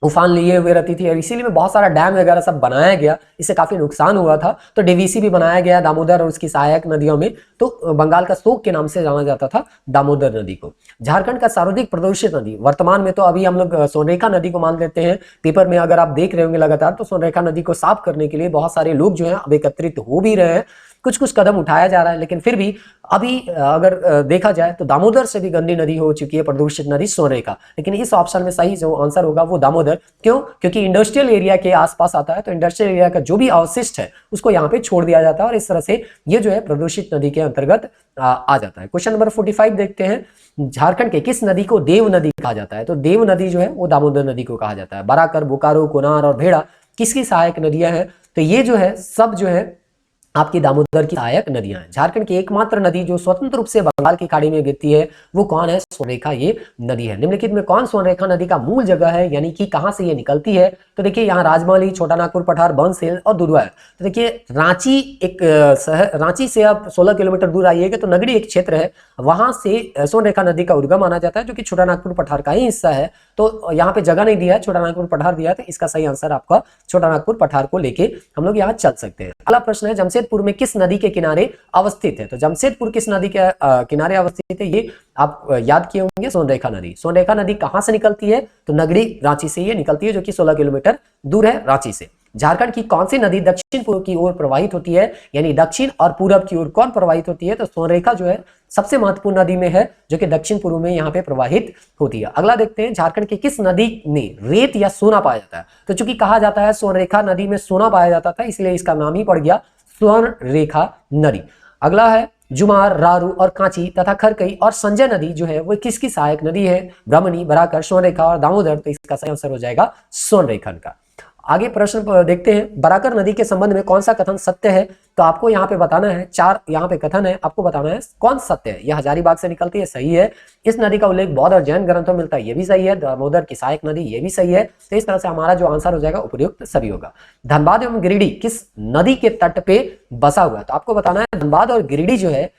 उफान लिए हुए रहती थी, और इसीलिए में बहुत सारा डैम वगैरह सब बनाया गया, इससे काफी नुकसान हुआ था, तो डीवीसी भी बनाया गया दामोदर और उसकी सहायक नदियों में, तो बंगाल का शोक के नाम से जाना जाता था दामोदर नदी को। झारखंड का सर्वाधिक प्रदूषित नदी वर्तमान में तो अभी हम लोग सोनरेखा नदी को मान लेते हैं, पेपर में अगर आप देख रहे होंगे लगातार, तो सोनरेखा नदी को साफ करने के लिए बहुत सारे लोग जो है अब एकत्रित हो भी रहे हैं, कुछ कुछ कदम उठाया जा रहा है, लेकिन फिर भी अभी अगर देखा जाए तो दामोदर से भी गंदी नदी हो चुकी है प्रदूषित नदी सोनरेखा। लेकिन इस ऑप्शन में सही जो आंसर होगा वो दामोदर। क्यों? क्योंकि इंडस्ट्रियल एरिया के आसपास आता है, तो इंडस्ट्रियल एरिया का जो भी अवशिष्ट है उसको यहाँ पे छोड़ दिया जाता है और इस तरह से ये जो है प्रदूषित नदी के अंतर्गत आ जाता है। क्वेश्चन नंबर 45 देखते हैं, झारखंड के किस नदी को देव नदी कहा जाता है? तो देव नदी जो है वो दामोदर नदी को कहा जाता है। बराकर, बोकारो, कोनार और भेड़ा किसकी सहायक नदियां हैं? तो ये जो है सब जो है आपकी दामोदर की सहायक नदियां हैं। झारखंड की एकमात्र नदी जो स्वतंत्र रूप से बंगाल की खाड़ी में गिरती है वो कौन है? सोनरेखा ये नदी है। निम्नलिखित में कौन सोनरेखा नदी का मूल जगह है, यानी कि कहां से ये निकलती है? तो देखिए यहाँ राजमहली, छोटा नागपुर पठार, बंसहिल और दुधवा है। तो देखिए रांची एक रांची से आप 16 किलोमीटर दूर आइएगा तो नगरी एक क्षेत्र है, वहां से सोनरेखा नदी का उद्गम माना जाता है, जो कि छोटा नागपुर पठार का ही हिस्सा है। तो यहाँ पे जगह नहीं दिया है, छोटा नागपुर पठार दिया है, तो इसका सही आंसर आपका छोटा नागपुर पठार को लेके हम लोग यहाँ चल सकते हैं। अगला प्रश्न है, जमशेदपुर में किस नदी के किनारे अवस्थित है? तो जमशेदपुर किस नदी के किनारे अवस्थित है? ये आप याद किए होंगे, सोनरेखा नदी। सोनरेखा नदी कहां से निकलती है? तो नगरी रांची से ये निकलती है, जो कि 16 किलोमीटर दूर है रांची से। झारखंड की कौन सी नदी दक्षिण पूर्व की ओर प्रवाहित होती है, यानी दक्षिण और पूरब की ओर कौन प्रवाहित होती है? तो सोनरेखा जो है सबसे महत्वपूर्ण नदी में है, जो कि दक्षिण पूर्व में यहाँ पे प्रवाहित होती है। अगला देखते हैं, झारखंड की किस नदी में रेत या सोना पाया जाता है? तो चूंकि कहा जाता है सोनरेखा नदी में सोना पाया जाता था, इसलिए इसका नाम ही पड़ गया स्वर्णरेखा नदी। अगला है, जुमार, रारू और कांची तथा खरकई और संजय नदी जो है वो किसकी सहायक नदी है? ब्राह्मणी, बराकर, स्वर्णरेखा और दामोदर। तो इसका सही आंसर हो जाएगा स्वर्णरेखा का। आगे प्रश्न देखते हैं, बराकर नदी के संबंध में कौन सा कथन सत्य है? तो आपको यहाँ पे बताना है, 4 यहाँ पे कथन है, आपको बताना है कौन सत्य है। यह हजारीबाग से निकलती है, सही है। इस नदी का उल्लेख बौद्ध और जैन ग्रंथों में मिलता है, ये भी सही है। दामोदर की सहायक नदी, ये भी सही है। तो इस तरह से हमारा जो आंसर हो जाएगा उपयुक्त सभी होगा। धनबाद एवं गिरिडीह किस नदी के तट पे बसा हुआ है? तो आपको बताना है धनबाद और गिरिडीह जो है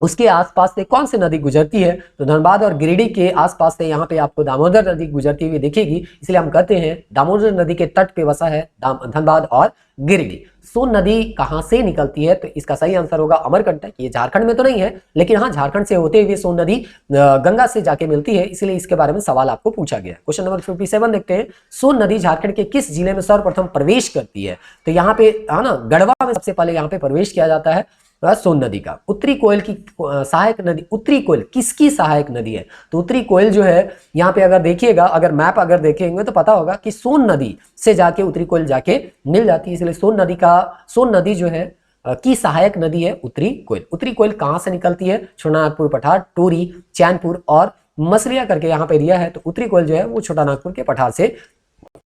उसके आसपास से कौन सी नदी गुजरती है? तो धनबाद और गिरिडीह के आसपास से यहाँ पे आपको दामोदर नदी गुजरती हुई दिखेगी, इसलिए हम कहते हैं दामोदर नदी के तट पे बसा है धनबाद और गिरिडीह। सोन नदी कहां से निकलती है? तो इसका सही आंसर होगा अमरकंटक। ये झारखंड में तो नहीं है, लेकिन हाँ झारखंड से होते हुए सोन नदी गंगा से जाके मिलती है, इसलिए इसके बारे में सवाल आपको पूछा गया है। क्वेश्चन नंबर 57 देखते हैं, सोन नदी झारखंड के किस जिले में सर्वप्रथम प्रवेश करती है? तो यहाँ पे है ना, गढ़वा में सबसे पहले यहाँ पे प्रवेश किया जाता है सोन नदी का। उत्तरी कोयल की सहायक नदी, उत्तरी कोयल किसकी सहायक नदी है? तो उत्तरी कोयल जो है यहाँ पे अगर देखिएगा, अगर मैप अगर देखेंगे तो पता होगा कि सोन नदी से जाके उत्तरी कोयल जाके मिल जाती है, इसलिए सोन नदी जो है की सहायक नदी है उत्तरी कोयल। उत्तरी कोयल कहां से निकलती है? छोटा नागपुर पठार, टोरी, चैनपुर और मसलिया करके यहाँ पे दिया है, तो उत्तरी कोयल जो है वो छोटा नागपुर के पठार से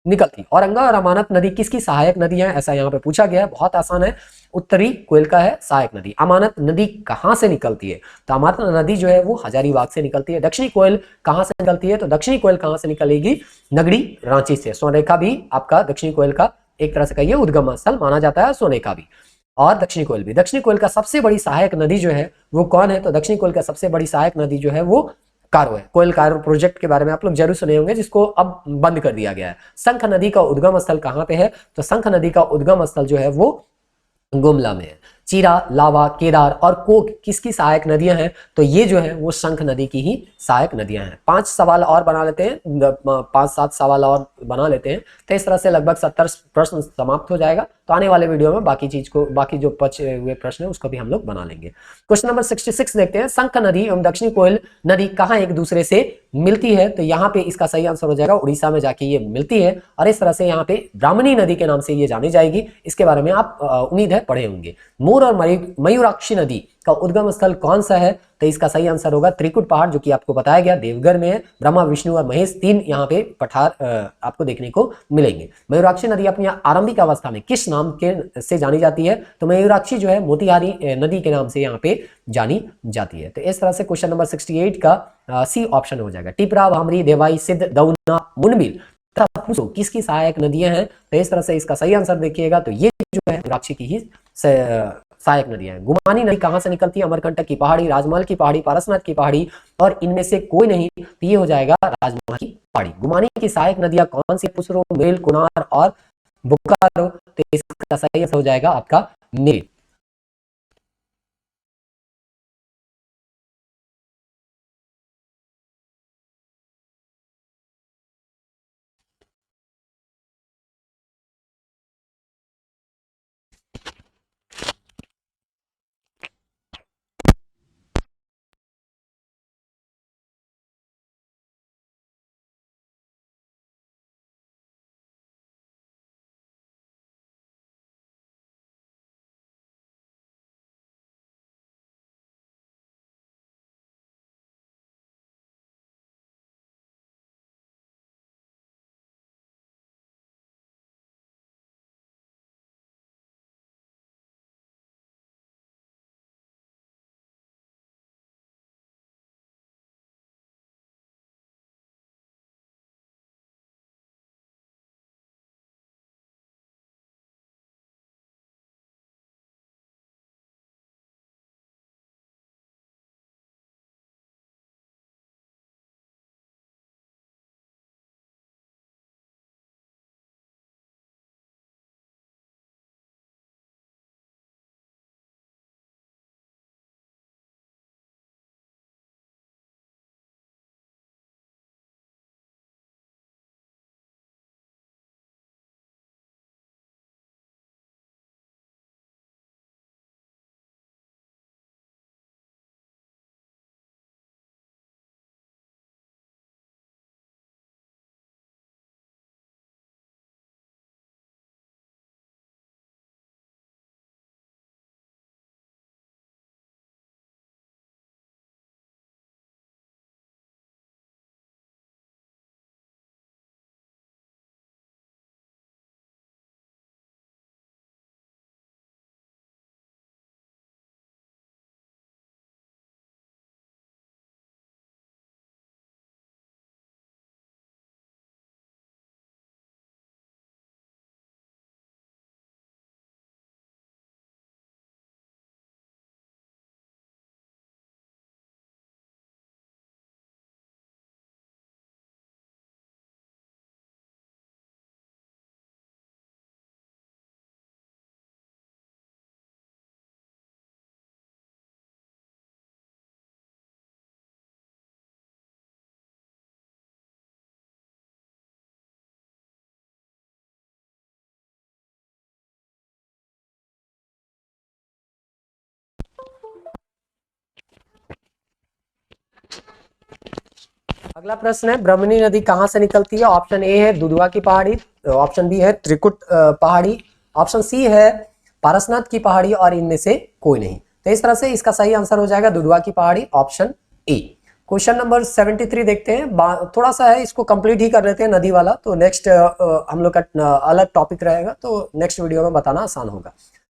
निकलती। औरंगा और अमानत नदी किसकी सहायक नदी है? ऐसा यहाँ पे पूछा गया है, बहुत आसान है, उत्तरी कोयल का है सहायक नदी। अमानत नदी कहां से निकलती है? तो अमानत नदी जो है वो हजारीबाग से निकलती है। दक्षिणी कोयल कहां से निकलती है? तो दक्षिणी कोयल कहां से निकलेगी? नगरी रांची से। सोनरेखा भी आपका दक्षिणी कोयल का एक तरह से कहिए उद्गम स्थल माना जाता है, सोनरेखा भी और दक्षिणी कोयल भी। दक्षिणी कोयल का सबसे बड़ी सहायक नदी जो है वो कौन है? तो दक्षिणी कोयल का सबसे बड़ी सहायक नदी जो है वो कारो है। कोयल कारो प्रोजेक्ट के बारे में आप लोग जरूर सुने होंगे, जिसको अब बंद कर दिया गया है। शंख नदी का उद्गम स्थल कहां पे है? तो शंख नदी का उद्गम स्थल जो है वो गुमला में है। चीरा, लावा, केदार और कोक किसकी सहायक नदियां हैं? तो ये जो है वो शंख नदी की ही सहायक नदियां हैं। 5 सवाल और बना लेते हैं, 5-7 सवाल और बना लेते हैं, तो इस तरह से लगभग 70 प्रश्न समाप्त हो जाएगा। तो आने वाले वीडियो में बाकी जो बचे हुए प्रश्न है उसको भी हम लोग बना लेंगे। क्वेश्चन नंबर 66 देखते हैं, शंख नदी एवं दक्षिणी कोयल नदी कहाँ एक दूसरे से मिलती है? तो यहाँ पे इसका सही आंसर हो जाएगा उड़ीसा में जाके ये मिलती है, और इस तरह से यहाँ पे ब्राह्मणी नदी के नाम से ये जानी जाएगी। इसके बारे में आप उम्मीद है पढ़े होंगे। मोर और मयूराक्षी नदी का उद्गम स्थल कौन सा है? तो इसका सही आंसर होगा त्रिकुट पहाड़, जो कि आपको बताया गया देवघर में है। ब्रह्मा, विष्णु और महेश 3 यहाँ पे पठार आपको देखने को मिलेंगे। मयूराक्षी नदी अपनी आरंभिक अवस्था में किस नाम के से जानी जाती है? तो मयूराक्षी जो है मोतिहारी नदी के नाम से यहाँ पे जानी जाती है। तो इस तरह से क्वेश्चन नंबर 68 का सी ऑप्शन हो जाएगा। टिपरा, भामरी, देवाई, सिद्ध, दौना, मुनबिल तथा पूसो किसकी सहायक नदियां हैं? तो इस तरह से इसका सही आंसर देखिएगा तो ये जो है मयूराक्षी की ही सहायक नदियां हैं। गुमानी नदी कहां से निकलती है? अमरकंटक की पहाड़ी, राजमहल की पहाड़ी, पारसनाथ की पहाड़ी और इनमें से कोई नहीं, तो ये हो जाएगा राजमहल की पहाड़ी। गुमानी की सहायक नदियां कौन सी? पुसरो, मेल, कुनार और बोकारो। तो इसका सही आंसर हो जाएगा आपका मेल। अगला प्रश्न है, ब्रह्मणी नदी कहाँ से निकलती है? ऑप्शन ए है दुधवा की पहाड़ी, ऑप्शन बी है त्रिकुट पहाड़ी, ऑप्शन सी है पारसनाथ की पहाड़ी और इनमें से कोई नहीं। तो इस तरह से इसका सही आंसर हो जाएगा दुधवा की पहाड़ी, ऑप्शन ए। क्वेश्चन नंबर 73 देखते हैं, थोड़ा सा है, इसको कंप्लीट ही कर लेते हैं नदी वाला, तो नेक्स्ट हम लोग का अलग टॉपिक रहेगा, तो नेक्स्ट वीडियो में बताना आसान होगा।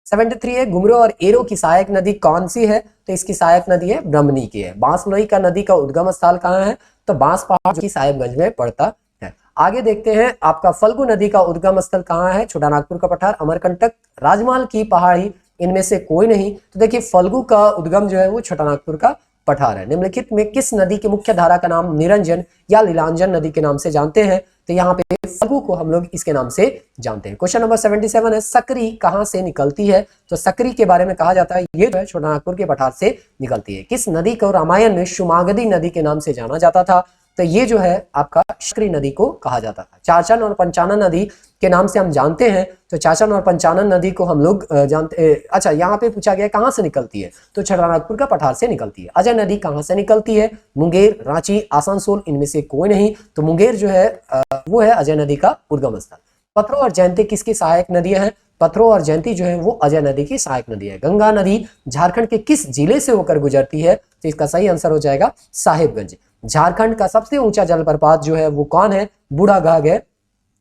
73 है, घुमरो और एरो की सहायक नदी कौन सी है? तो इसकी सहायक नदी है ब्रह्मणी की है। बांसलोई का नदी का उद्गम स्थल कहाँ है? तो बांस पहाड़ जो कि साहिबगंज में पड़ता है। आगे देखते हैं आपका फल्गु नदी का उद्गम स्थल कहाँ है? छोटा नागपुर का पठार, अमरकंटक, राजमहल की पहाड़ी, इनमें से कोई नहीं। तो देखिए फल्गु का उद्गम जो है वो छोटा नागपुर का पठार है। निम्नलिखित में किस नदी की मुख्य धारा का नाम निरंजन या लीलांजन नदी के नाम से जानते हैं? तो यहाँ पे फल्गु को हम लोग इसके नाम से जानते हैं। क्वेश्चन नंबर 77 है, सकरी कहाँ से निकलती है? तो सकरी के बारे में कहा जाता है ये जो है छोटा नागपुर के पठार से निकलती है। किस नदी को रामायण में शुमागदी नदी के नाम से जाना जाता था? तो ये जो है आपका सकरी नदी को कहा जाता था। चाचन और पंचानन नदी के नाम से हम जानते हैं, तो चाचन और पंचानन नदी को हम लोग जानते। अच्छा, यहाँ पे पूछा गया कहाँ से निकलती है? तो छोटा नागपुर का पठार से निकलती है। अजय नदी कहाँ से निकलती है? मुंगेर, रांची, आसनसोल, इनमें से कोई नहीं। तो मुंगेर जो है वो है अजय नदी का उद्गम स्थल। पथरो और जयंती किसकी सहायक नदियां हैं? पथरो और जयंती जो है वो अजय नदी की सहायक नदी है। गंगा नदी झारखंड के किस जिले से होकर गुजरती है? तो इसका सही आंसर हो जाएगा साहिबगंज। झारखंड का सबसे ऊंचा जलप्रपात जो है वो कौन है? बूढ़ा घाघ है।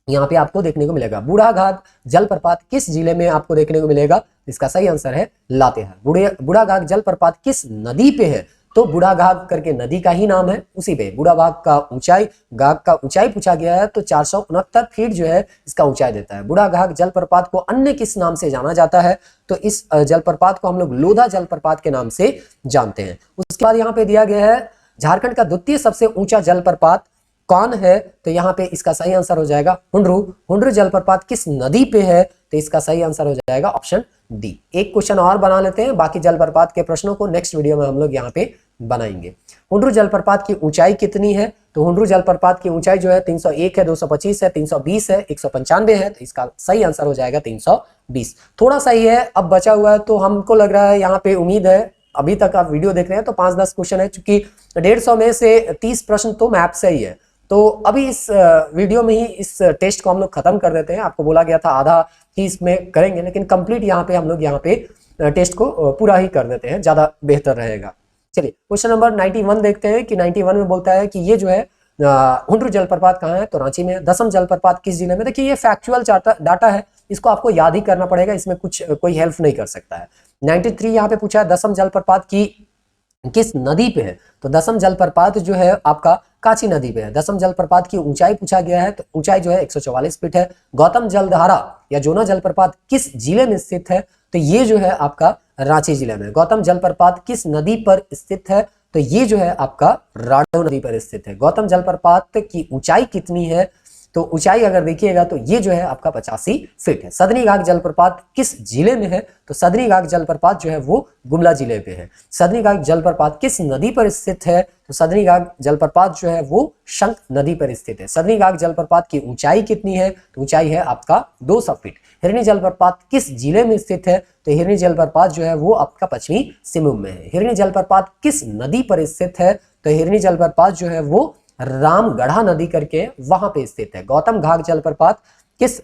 यहाँ पे आपको देखने को मिलेगा बूढ़ा घाघ जलप्रपात किस जिले में आपको देखने को मिलेगा? इसका सही आंसर है लातेहार। बूढ़ा घाघ जलप्रपात किस नदी पे है? तो बूढ़ा घाघ करके नदी का ही नाम है, उसी पे बूढ़ा घाघ का ऊंचाई पूछा गया है, तो 469 फीट जो है इसका ऊंचाई देता है। बूढ़ा घाघ जलप्रपात को अन्य किस नाम से जाना जाता है? तो इस जलप्रपात को हम लोग लोधा जलप्रपात के नाम से जानते हैं। उसके बाद यहाँ पे दिया गया है झारखंड का द्वितीय सबसे ऊंचा जलप्रपात कौन है? तो यहाँ पे इसका सही आंसर हो जाएगा हुंड्रू जलप्रपात किस नदी पे है? तो इसका सही आंसर हो जाएगा ऑप्शन डी। एक क्वेश्चन और बना लेते हैं, बाकी जलप्रपात के प्रश्नों को नेक्स्ट वीडियो में हम लोग यहाँ पे बनाएंगे। हुंड्रू जलप्रपात की ऊंचाई कितनी है? तो हुंड्रू जलप्रपात की ऊंचाई जो है 301 है, 225 है, 320 है, 195 है। तो इसका सही आंसर हो जाएगा 320। थोड़ा सा ही है अब बचा हुआ है, तो हमको लग रहा है यहाँ पे उम्मीद है अभी तक आप वीडियो देख रहे हैं तो 5-10 क्वेश्चन है, चूंकि 150 में से 30 प्रश्न तो मैप से ही है। तो अभी इस वीडियो में ही इस टेस्ट को हम लोग खत्म कर देते हैं। आपको बोला गया था आधा ही इसमें करेंगे, लेकिन कंप्लीट यहाँ पे हम लोग यहाँ पे टेस्ट को पूरा ही कर देते हैं, ज्यादा बेहतर रहेगा। चलिए क्वेश्चन नंबर 91 देखते हैं कि 91 में बोलता है कि ये जो है हुंड्रू जलप्रपात कहाँ है? तो रांची में। दसम जलप्रपात किस जिले में? देखिए ये फैक्चुअल डाटा है, इसको आपको याद ही करना पड़ेगा, इसमें कुछ कोई हेल्प नहीं कर सकता है। 93 यहाँ पे पूछा है दसम जलप्रपात की किस नदी पे है? तो दसम जलप्रपात जो है आपका काची नदी पे है। दसम जलप्रपात की ऊंचाई पूछा गया है, तो ऊंचाई जो है 144 फीट है। गौतम जलधारा या जोना जलप्रपात किस जिले में स्थित है? तो ये जो है आपका रांची जिले में। गौतम जलप्रपात किस नदी पर स्थित है? तो ये जो है आपका राडो नदी पर स्थित है। गौतम जलप्रपात की ऊंचाई कितनी है? तो ऊंचाई अगर देखिएगा तो ये जो है आपका 85 फीट है। सदनी घाघ जलप्रपात किस जिले में है? तो सदनी घाघ जलप्रपात जो है वो गुमला जिले पे है। सदनी घाघ जलप्रपात किस नदी पर स्थित है? तो सदनी घाघ जलप्रपात जो है वो शंख नदी पर स्थित है। सदनी घाघ जलप्रपात की ऊंचाई कितनी है? तो ऊंचाई है आपका 200 फीट। हिरनी जलप्रपात किस जिले में स्थित है? तो हिरनी जलप्रपात जो है वो आपका पश्चिमी सिंहभूम में है। हिरनी जलप्रपात किस नदी पर स्थित है? तो हिरनी जलप्रपात जो है वो रामगढ़ा नदी करके वहां पे स्थित है। गौतम घाघ जलप्रपात किस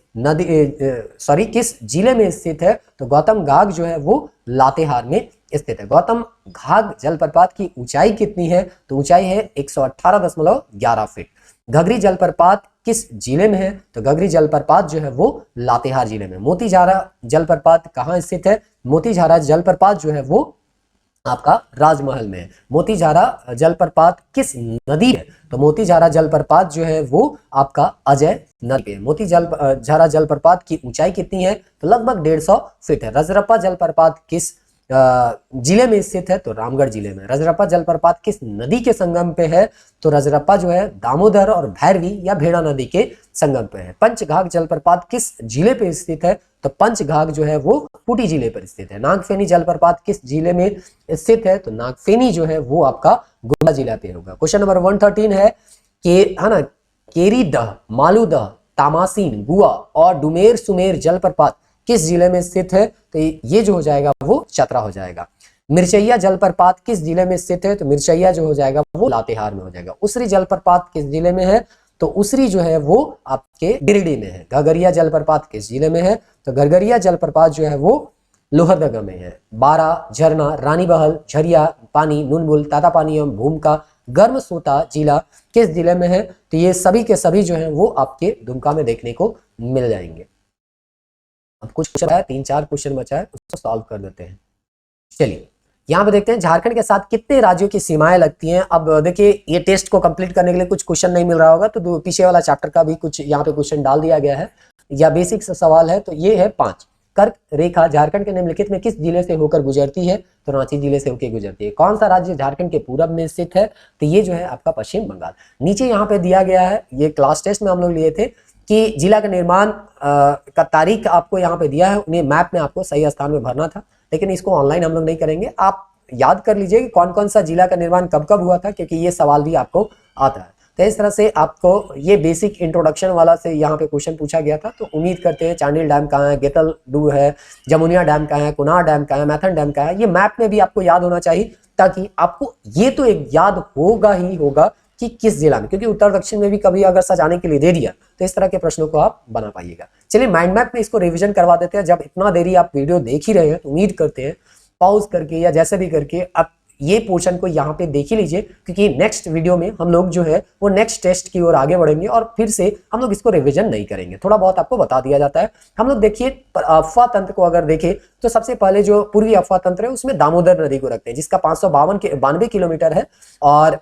जिले में स्थित है? तो गौतम घाघ जो है वो लातेहार में स्थित है। गौतम घाघ जलप्रपात की ऊंचाई कितनी है? तो ऊंचाई है 118.11 फीट। घघरी जलप्रपात किस जिले में है? तो घघरी जलप्रपात जो है वो लातेहार जिले में। मोतीझारा जलप्रपात कहाँ स्थित है? मोतीझारा जलप्रपात जो है वो आपका राजमहल में है। मोतीझारा जलप्रपात किस नदी है? तो मोतीझारा जलप्रपात जो है वो आपका अजय नदी है। मोतीझारा जलप्रपात की ऊंचाई कितनी है? तो लगभग 150 फीट है। रजरप्पा जलप्रपात किस जिले में स्थित है? तो रामगढ़ जिले में। रजरप्पा जलप्रपात किस नदी के संगम पे है? तो रजरप्पा जो है दामोदर और भैरवी या भेड़ा नदी के संगम पे है। पंचघाघ जलप्रपात किस जिले पे स्थित है? तो पंचघाघ जो है वो खूंटी जिले पर स्थित है। नागफेनी जलप्रपात किस जिले में स्थित है? तो नागफेनी जो है वो आपका गुमला जिला पे होगा। क्वेश्चन नंबर 113 है केरीदह, मालूदह, तामासीन, गुआ और डुमेर सुमेर जलप्रपात किस जिले में स्थित है? तो ये जो हो जाएगा वो चतरा हो जाएगा। मिर्चैया जलप्रपात किस जिले में स्थित है? तो मिर्चैया जो हो जाएगा वो लातेहार में हो जाएगा। उसरी जलप्रपात किस जिले में है? तो उसरी जो है वो आपके गिरिडीह में है। घगरिया जलप्रपात किस जिले में है? तो घगरिया जलप्रपात जो है वो लोहरदगा में है। बारा, झरना, रानी बहल, झरिया पानी, नुनबुल, तातापानी एवं भूमका, गर्म सोता जिला किस जिले में है? तो ये सभी के सभी जो है वो आपके दुमका में देखने को मिल जाएंगे। अब कुछ क्वेश्चन है, 3-4 क्वेश्चन बचा है, उसको सॉल्व कर देते हैं। चलिए यहाँ पे देखते हैं झारखंड के साथ कितने राज्यों की सीमाएं लगती हैं। अब देखिए ये टेस्ट को कंप्लीट करने के लिए कुछ क्वेश्चन नहीं मिल रहा होगा, तो पीछे वाला चैप्टर का भी कुछ यहाँ पे क्वेश्चन डाल दिया गया है, या बेसिक सवाल है। तो ये है 5। कर्क रेखा झारखंड के निम्नलिखित में किस जिले से होकर गुजरती है? तो रांची जिले से होकर गुजरती है। कौन सा राज्य झारखंड के पूरब में स्थित है? तो ये जो है आपका पश्चिम बंगाल। नीचे यहाँ पे दिया गया है, ये क्लास टेस्ट में हम लोग लिए थे कि जिला का निर्माण का तारीख आपको यहाँ पे दिया है, उन्हें मैप में आपको सही स्थान में भरना था, लेकिन इसको ऑनलाइन हम लोग नहीं करेंगे। आप याद कर लीजिए कि कौन कौन सा जिला का निर्माण कब कब हुआ था, क्योंकि ये सवाल भी आपको आता है। तो इस तरह से आपको ये बेसिक इंट्रोडक्शन वाला से यहाँ पे क्वेश्चन पूछा गया था। तो उम्मीद करते हैं चांडिल डैम कहाँ है, गेतलडू है, जमुनिया डैम कहाँ है, कुनार डैम कहाँ है, मैथन डैम कहाँ है, ये मैप में भी आपको याद होना चाहिए, ताकि आपको ये तो एक याद होगा ही होगा कि किस जिला में, क्योंकि उत्तर दक्षिण में भी कभी अगर सजाने के लिए दे दिया तो इस तरह के प्रश्नों को आप बना पाइएगा। चलिए माइंड मैप में इसको रिवीजन करवा देते हैं। जब इतना देरी आप वीडियो देख ही रहे हैं तो उम्मीद करते हैं पॉज करके या जैसे भी करके आप ये पोर्शन को यहाँ पे देख ही लीजिए, क्योंकि नेक्स्ट वीडियो में हम लोग जो है वो नेक्स्ट टेस्ट की ओर आगे बढ़ेंगे और फिर से हम लोग इसको रिवीजन नहीं करेंगे, थोड़ा बहुत आपको बता दिया जाता है। हम लोग देखिए अफवाह तंत्र को अगर देखें तो सबसे पहले जो पूर्वी अफवाह तंत्र है उसमें दामोदर नदी को रखते हैं, जिसका 592 किलोमीटर है, और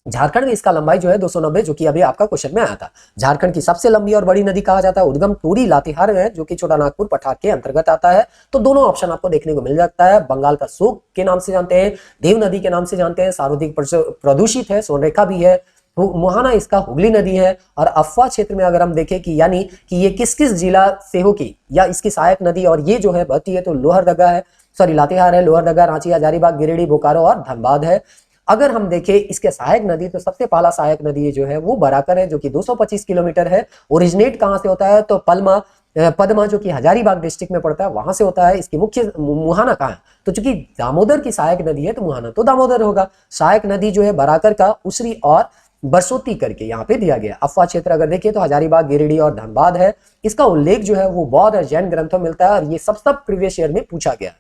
झारखंड में इसका लंबाई जो है 290, जो कि अभी आपका क्वेश्चन में आया था। झारखंड की सबसे लंबी और बड़ी नदी कहा जाता है, उद्गम टोरी लातेहार है, जो कि छोटा नागपुर पठार के अंतर्गत आता है। तो दोनों ऑप्शन आपको देखने को मिल जाता है। बंगाल का शोक के नाम से जानते हैं, देव नदी के नाम से जानते हैं, सर्वाधिक प्रदूषित है, सोनरेखा भी है, मुहाना इसका हुगली नदी है। और अफवाह क्षेत्र में अगर हम देखें कि यानी कि ये किस किस जिला से होगी या इसकी सहायक नदी और ये जो है बहती है, तो लोहरदगा है, सॉरी लातेहार है, लोहरदगा, रांची, हजारीबाग, गिरिडीह, बोकारो और धनबाद है। अगर हम देखें इसके सहायक नदी, तो सबसे पहला सहायक नदी जो है वो बराकर है, जो कि 225 किलोमीटर है। ओरिजिनेट कहां से होता है? तो पदमा जो कि हजारीबाग डिस्ट्रिक्ट में पड़ता है, वहां से होता है। इसकी मुख्य मुहाना कहां है? तो चूंकि दामोदर की सहायक नदी है तो मुहाना तो दामोदर होगा। सहायक नदी जो है बराकर का उसरी और बरसोती करके यहाँ पे दिया गया। अफवाह क्षेत्र अगर देखिए तो हजारीबाग, गिरिडीह और धनबाद है। इसका उल्लेख जो है वो बौद्ध और जैन ग्रंथों में मिलता है, और ये सब प्रीवियस ईयर में पूछा गया।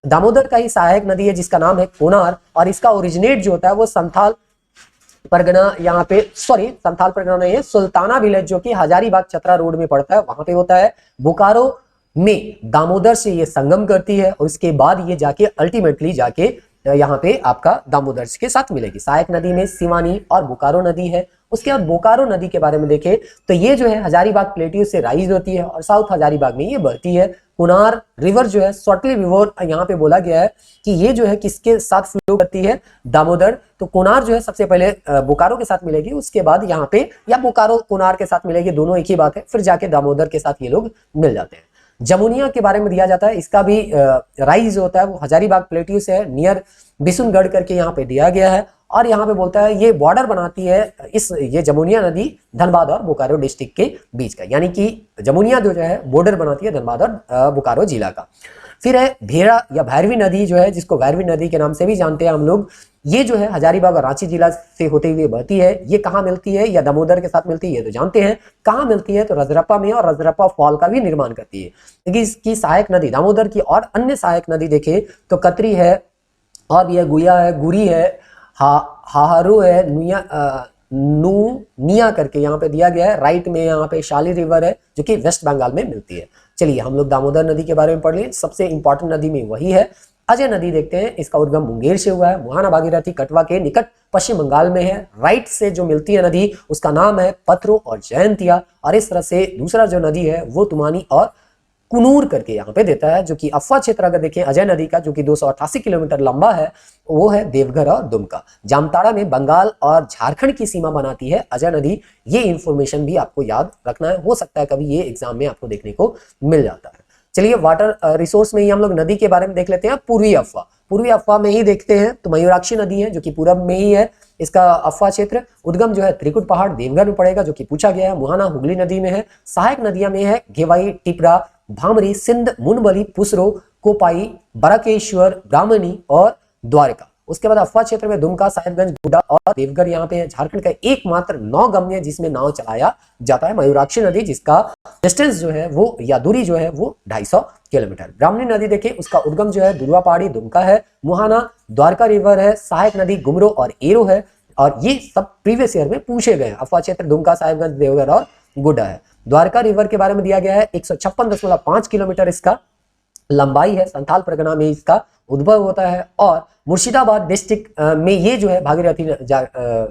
दामोदर का ही सहायक नदी है जिसका नाम है कोनार, और इसका ओरिजिनेट जो होता है वो संथाल परगना, यहाँ पे सॉरी संथाल परगना नहीं है, सुल्ताना विलेज जो कि हजारीबाग चतरा रोड में पड़ता है, वहां पे होता है। बोकारो में दामोदर से ये संगम करती है, और उसके बाद ये जाके अल्टीमेटली जाके यहाँ पे आपका दामोदर के साथ मिलेगी। सहायक नदी में सिवानी और बोकारो नदी है। उसके बाद बोकारो नदी के बारे में देखें तो ये जो है हजारीबाग प्लेट्यू से राइज होती है और साउथ हजारीबाग में ये बहती है। कुनार रिवर जो है शॉर्टली रिवर यहाँ पे बोला गया है कि ये जो है किसके साथ फ्लो करती है? दामोदर। तो कुनार जो है सबसे पहले बोकारो के साथ मिलेगी, उसके बाद यहाँ पे या बोकारो कुनार के साथ मिलेगी, दोनों एक ही बात है, फिर जाके दामोदर के साथ ये लोग मिल जाते हैं। जमुनिया के बारे में दिया जाता है, इसका भी राइज होता है वो हजारीबाग प्लेट्यू से है, नियर बिशुनगढ़ करके यहाँ पे दिया गया है। और यहाँ पे बोलता है ये बॉर्डर बनाती है ये जमुनिया नदी धनबाद और बोकारो डिस्ट्रिक्ट के बीच का, यानी कि जमुनिया जो है बॉर्डर बनाती है धनबाद और बोकारो जिला का। फिर है भेड़ा या भैरवी नदी जो है, जिसको भैरवी नदी के नाम से भी जानते हैं हम लोग। ये जो है हजारीबाग और रांची जिला से होते हुए बहती है। ये कहाँ मिलती है या दामोदर के साथ मिलती है? ये तो जानते हैं। कहाँ मिलती है? तो रजरप्पा में, और रजरप्पा फॉल का भी निर्माण करती है। लेकिन इसकी सहायक नदी दामोदर की और अन्य सहायक नदी देखे तो कतरी है, और भी है, गुया है, गुरी है, हाहारू है, निया करके यहाँ पे दिया गया है। राइट में यहाँ पे शाली रिवर है जो कि वेस्ट बंगाल में मिलती है। चलिए हम लोग दामोदर नदी के बारे में पढ़ लें, सबसे इंपॉर्टेंट नदी में वही है। अजय नदी देखते हैं, इसका उद्गम मुंगेर से हुआ है, मुहाना भागीरथी कटवा के निकट पश्चिम बंगाल में है। राइट से जो मिलती है नदी उसका नाम है पत्रो और जयंतिया, और इस तरह से दूसरा जो नदी है वो तुमानी और कुनूर करके यहाँ पे देता है। जो कि अफवाह क्षेत्र अगर देखें अजय नदी का, जो कि 288 किलोमीटर लंबा है, वो है देवघर और दुमका। जामताड़ा में बंगाल और झारखंड की सीमा बनाती है अजय नदी। ये इंफॉर्मेशन भी आपको याद रखना है, हो सकता है कभी ये एग्जाम में आपको देखने को मिल जाता है। चलिए वाटर रिसोर्स में ही हम लोग नदी के बारे में देख लेते हैं। पूर्वी अफवाह में ही देखते हैं तो मयूराक्षी नदी है जो कि पूरब में ही है। इसका अफवाह क्षेत्र उद्गम जो है त्रिकुट पहाड़ देवघर में पड़ेगा, जो कि पूछा गया है। मुहाना हुगली नदी में है। सहायक नदियां में है घेवाई, टिपरा, भामरी, सिंध, मुनबली, पुसरो, कोपाई, बराकेश्वर, ब्राह्मणी और द्वारका। उसके बाद अफवाह क्षेत्र में दुमका, साहिबगंज, गुड्डा और देवघर यहाँ पे है। झारखंड का एकमात्र नौगम्य जिसमें नाव चलाया जाता है मयूराक्षी नदी, जिसका डिस्टेंस जो है वो या दूरी जो है वो 250 किलोमीटर। ब्राह्मणी नदी देखिए, उसका उद्गम जो है दुधवा पहाड़ी, दुमका है। मुहाना द्वारका रिवर है। सहायक नदी गुमरो और एरो है। और ये सब प्रीवियस ईयर में पूछे गए। अफवाह क्षेत्र दुमका, साहिबगंज, देवघर और गुड्डा है। द्वारका रिवर के बारे में दिया गया है 156.5 किलोमीटर इसका लंबाई है। संथाल परगना में इसका उद्भव होता है और मुर्शिदाबाद डिस्ट्रिक्ट में ये जो है भागीरथी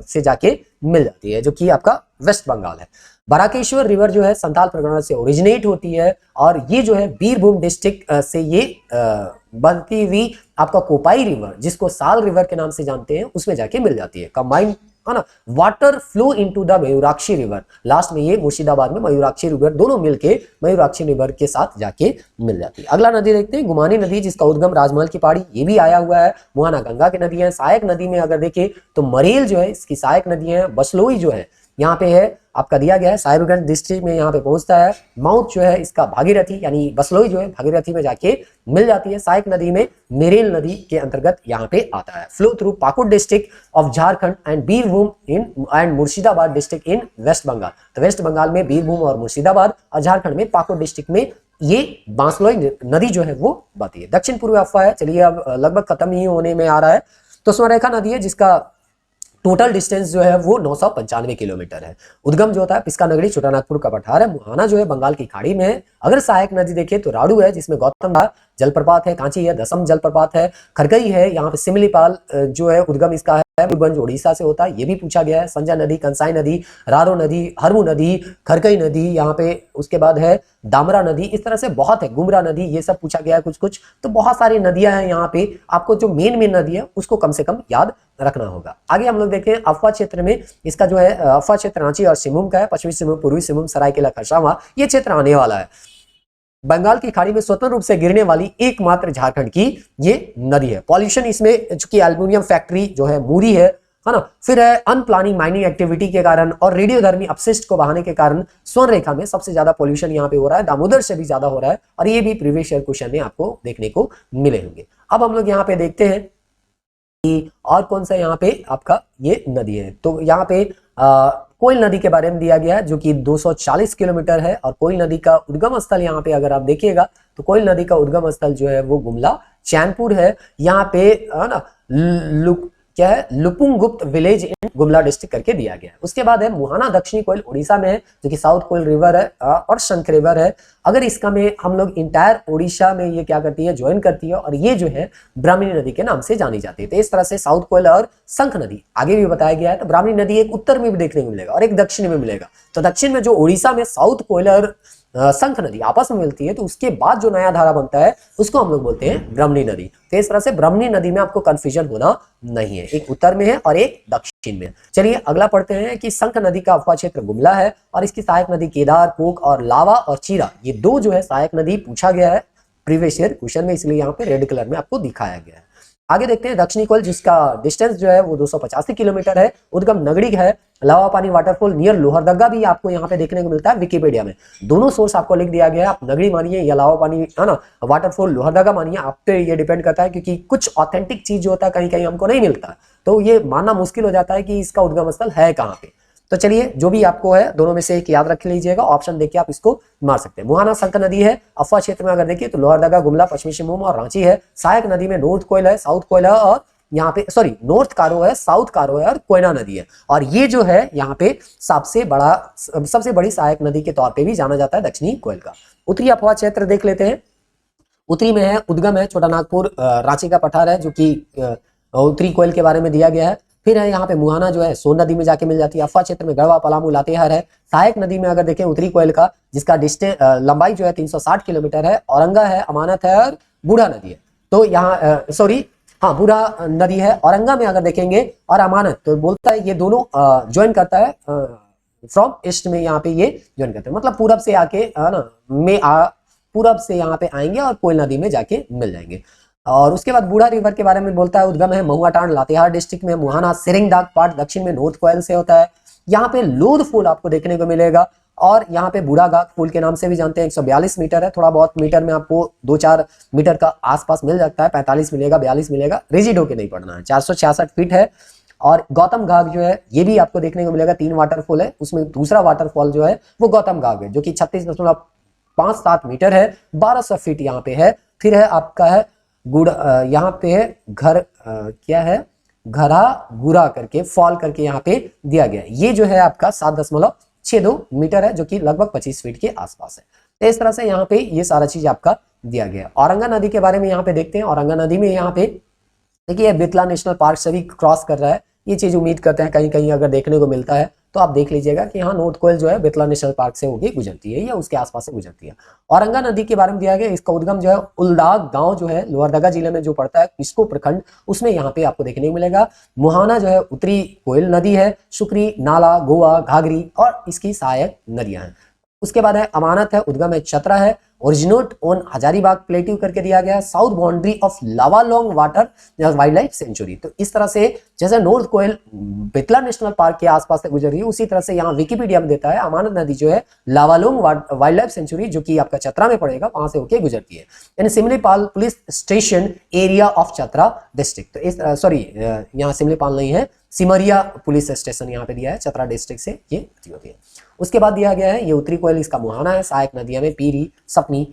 से जाके मिल जाती है, जो कि आपका वेस्ट बंगाल है। बराकेश्वर रिवर जो है संथाल परगना से ओरिजिनेट होती है और ये जो है बीरभूम डिस्ट्रिक्ट से ये बनती हुई आपका कोपाई रिवर, जिसको साल रिवर के नाम से जानते हैं, उसमें जाके मिल जाती है। कंबाइंड है ना, water flow into the Mayurakshi river. Last में ये मुर्शिदाबाद में मयूराक्षी रिवर दोनों मिलके मयूराक्षी रिवर के साथ जाके मिल जाती है। अगला नदी देखते हैं, गुमानी नदी, जिसका उद्गम राजमहल की पहाड़ी, ये भी आया हुआ है। मुहाना गंगा की नदी है। सहायक नदी में अगर देखें तो मरेल जो है इसकी सहायक नदी है। बसलोई जो है यहाँ पे है आपका दिया गया है, साहिबगंज डिस्ट्रिक्ट में यहाँ पे पहुंचता है। माउथ जो है इसका भागीरथी यानी बसलोई जो है भागीरथी में जाके मिल जाती है। सहायक नदी में मेरेल नदी के अंतर्गत यहाँ पे आता है। Flow through Pakur district of Jharkhand and Birbhum in and Murshidabad district in West Bengal. तो वेस्ट बंगाल में बीरभूम और मुर्शिदाबाद और झारखंड में पाकुड़ डिस्ट्रिक्ट में ये बांसलोई नदी जो है वो बहती है। दक्षिण पूर्व अफवाह है, चलिए अब लगभग खत्म ही होने में आ रहा है। तो स्वर्णरेखा नदी है, जिसका टोटल डिस्टेंस जो है वो 995 किलोमीटर है। उद्गम जो होता है पिस्का नगरी, छोटानागपुर का पठार है। मुहाना जो है बंगाल की खाड़ी में है। अगर सहायक नदी देखें तो राड़ू है, जिसमें गौतम जलप्रपात है। कांची है, दसम जलप्रपात है। खरकई है, यहाँ पे सिमलीपाल जो है उद्गम इसका है, मयूरभंज उड़ीसा से होता है, ये भी पूछा गया है। संजय नदी, कंसाई नदी, रारो नदी, हरमू नदी, खरकई नदी यहाँ पे, उसके बाद है दामरा नदी, इस तरह से बहुत है। गुमरा नदी, ये सब पूछा गया है कुछ कुछ। तो बहुत सारी नदियां हैं यहाँ पे, आपको जो मेन नदी है उसको कम से कम याद रखना होगा। आगे हम लोग देखें अफवाह क्षेत्र में, इसका जो है अफवाह क्षेत्र रांची और सिमुम का है। पश्चिमी सिमुम, पूर्वी सिमुम, सरायकेला खरसावां, ये क्षेत्र आने वाला है। बंगाल की खाड़ी में स्वतंत्र रूप से गिरने वाली एकमात्र झारखंड की ये नदी है। पॉल्यूशन इसमें चूंकि एल्युमिनियम फैक्ट्री जो है मूरी है ना, फिर है अनप्लानिंग माइनिंग एक्टिविटी के कारण और रेडियोधर्मी अपशिष्ट को बहाने के कारण स्वर्ण रेखा में सबसे ज्यादा पॉल्यूशन यहाँ पे हो रहा है। दामोदर से भी ज्यादा हो रहा है और ये भी प्रीवियस ईयर क्वेश्चन में आपको देखने को मिले होंगे। अब हम लोग यहाँ पे देखते हैं कि और कौन सा यहाँ पे आपका ये नदी है। तो यहाँ पे कोयल नदी के बारे में दिया गया है, जो कि 240 किलोमीटर है। और कोयल नदी का उद्गम स्थल यहाँ पे अगर आप देखिएगा तो कोयल नदी का उद्गम स्थल जो है वो गुमला चैनपुर है। यहाँ पे है ना क्या है, लुपुंगुप्त विलेज इन गुमला डिस्ट्रिक्ट करके दिया गया है। उसके बाद है मुहाना दक्षिणी कोयल उड़ीसा में है, जो कि साउथ कोयल रिवर है और शंख रिवर है। अगर इसका में हम लोग इंटायर उड़ीसा में ये क्या करती है, ज्वाइन करती है और ये जो है ब्राह्मणी नदी के नाम से जानी जाती है। तो इस तरह से साउथ कोयल और शंख नदी आगे भी बताया गया है। तो ब्राह्मणी नदी एक उत्तर में भी देखने को मिलेगा और एक दक्षिण में मिलेगा। तो दक्षिण में जो उड़ीसा में साउथ कोयल और शंख नदी आपस में मिलती है, तो उसके बाद जो नया धारा बनता है उसको हम लोग बोलते हैं ब्राह्मणी नदी। तो इस तरह से ब्राह्मणी नदी में आपको कंफ्यूजन होना नहीं है, एक उत्तर में है और एक दक्षिण में। चलिए अगला पढ़ते हैं कि शंख नदी का अफवाह क्षेत्र गुमला है और इसकी सहायक नदी केदार, पोक और लावा और चीरा, ये दो जो है सहायक नदी पूछा गया है प्रीवियस ईयर क्वेश्चन में, इसलिए यहाँ पे रेड कलर में आपको दिखाया गया है। आगे देखते हैं दक्षिणी कोयल, जिसका डिस्टेंस जो है वो 285 किलोमीटर है। उद्गम नगड़ी है। लावा पानी वाटरफॉल नियर लोहरदगा भी आपको यहाँ पे देखने को मिलता है विकिपीडिया में। दोनों सोर्स आपको लिख दिया गया है, आप नगड़ी मानिए या लावा पानी है ना वाटरफॉल लोहरदगा मानिए, आप पे ये डिपेंड करता है, क्योंकि कुछ ऑथेंटिक चीज जो होता है कहीं कहीं हमको नहीं मिलता, तो ये मानना मुश्किल हो जाता है कि इसका उद्गम स्थल है कहाँ पे। तो चलिए जो भी आपको है दोनों में से एक याद रख लीजिएगा, ऑप्शन देखिए आप इसको मार सकते हैं। मुहाना शंख नदी है। अफवाह क्षेत्र में अगर देखिए तो लोहरदगा, गुमला, पश्चिमी सिंहभूम और रांची है। सहायक नदी में नॉर्थ कोयल है, साउथ कोयल है और यहाँ पे नॉर्थ कारो है, साउथ कारो है और कोयना नदी है। और ये जो है यहाँ पे सबसे बड़ी सहायक नदी के तौर पे भी जाना जाता है दक्षिणी कोयल का। उत्तरी अफवाह क्षेत्र देख लेते हैं। उत्तरी में है उद्गम है छोटा नागपुर, रांची का पठार है, जो कि उत्तरी कोयल के बारे में दिया गया है। फिर है यहाँ पे मुहाना जो है सोन नदी में जाके मिल जाती है। अफवाह क्षेत्र में गढ़वा, पलामू, लातेहार है। सहायक नदी में अगर देखें उत्तरी कोयल का, जिसका डिस्टेंस लंबाई जो है 360 किलोमीटर है। औरंगा है, अमानत है और बूढ़ा नदी है। तो यहाँ बूढ़ा नदी है। औरंगा में अगर देखेंगे और अमानत, तो बोलता है ये दोनों ज्वाइन करता है फ्रॉम ईस्ट में, यहाँ पे ये ज्वाइन करते हैं, मतलब पूरब से आके पूरब से यहाँ पे आएंगे और कोयल नदी में जाके मिल जाएंगे। और उसके बाद बूढ़ा रिवर के बारे में बोलता है, उद्गम है महुआटांड, लातेहार डिस्ट्रिक्ट में। मुहाना सिरिंगदाग पार्ट दक्षिण में नॉर्थ कोयल से होता है। यहाँ पे लोध फूल आपको देखने को मिलेगा और यहाँ पे बूढ़ा घाघ पुल के नाम से भी जानते हैं। 142 मीटर है, थोड़ा बहुत मीटर में आपको 2-4 मीटर का आसपास मिल जाता है, 45 मिलेगा, 42 मिलेगा, रिजिड होके नहीं पढ़ना है। 466 फीट है। और गौतम घाघ जो है ये भी आपको देखने को मिलेगा, 3 वाटरफॉल है, उसमें दूसरा वाटरफॉल जो है वो गौतम घाघ है, जो कि 36.57 मीटर है, 1200 फीट यहाँ पे है। फिर है आपका है गुड़, यहाँ पे है घर, क्या है, घरा गुरा करके फॉल करके यहाँ पे दिया गया है। ये जो है आपका 7.62 मीटर है, जो कि लगभग 25 फीट के आसपास है। तो इस तरह से यहाँ पे ये सारा चीज आपका दिया गया है। औरंगा नदी के बारे में यहाँ पे देखते हैं। औरंगा नदी में यहाँ पे देखिए बेतला नेशनल पार्क से भी क्रॉस कर रहा है, ये चीज उम्मीद करते हैं कहीं कहीं अगर देखने को मिलता है तो आप देख लीजिएगा कि हाँ नॉर्थ कोयल जो है बेतला नेशनल पार्क से होगी गुजरती है या उसके आसपास से गुजरती है। औरंगा नदी के बारे में दिया गया, इसका उद्गम जो है उलदाग गांव जो है लोहरदगा जिले में जो पड़ता है, इसको प्रखंड, उसमें यहाँ पे आपको देखने को मिलेगा। मुहाना जो है उत्तरी कोयल नदी है, शुक्री, नाला, गोवा, घाघरी और इसकी सहायक नदियां हैं। उसके बाद है अमानत है, उद्गम है चतरा है, ओरिजिनेट ऑन हजारीबाग प्लेट्यू करके दिया गया, south boundary of Lawalong water wild life sanctuary. तो इस तरह से जैसे north Koel Betla national park के आसपास से गुजर रही है, उसी तरह से यहाँ विकिपीडिया में देता है अमानत नदी जो है लावालोंग वाइल्ड लाइफ सेंचुरी, जो कि आपका चतरा में पड़ेगा, वहां से होकर गुजरती है। यानी Simlipal police station area of Chatra district. तो इस सॉरी यहाँ सिमलीपाल नहीं है, सिमरिया पुलिस स्टेशन यहाँ पे दिया है, चतरा डिस्ट्रिक्ट से ये होती है। उसके बाद दिया गया है ये उत्तरी कोयल, इसका मुहाना है, सहायक नदियां में पीरी, सपनी,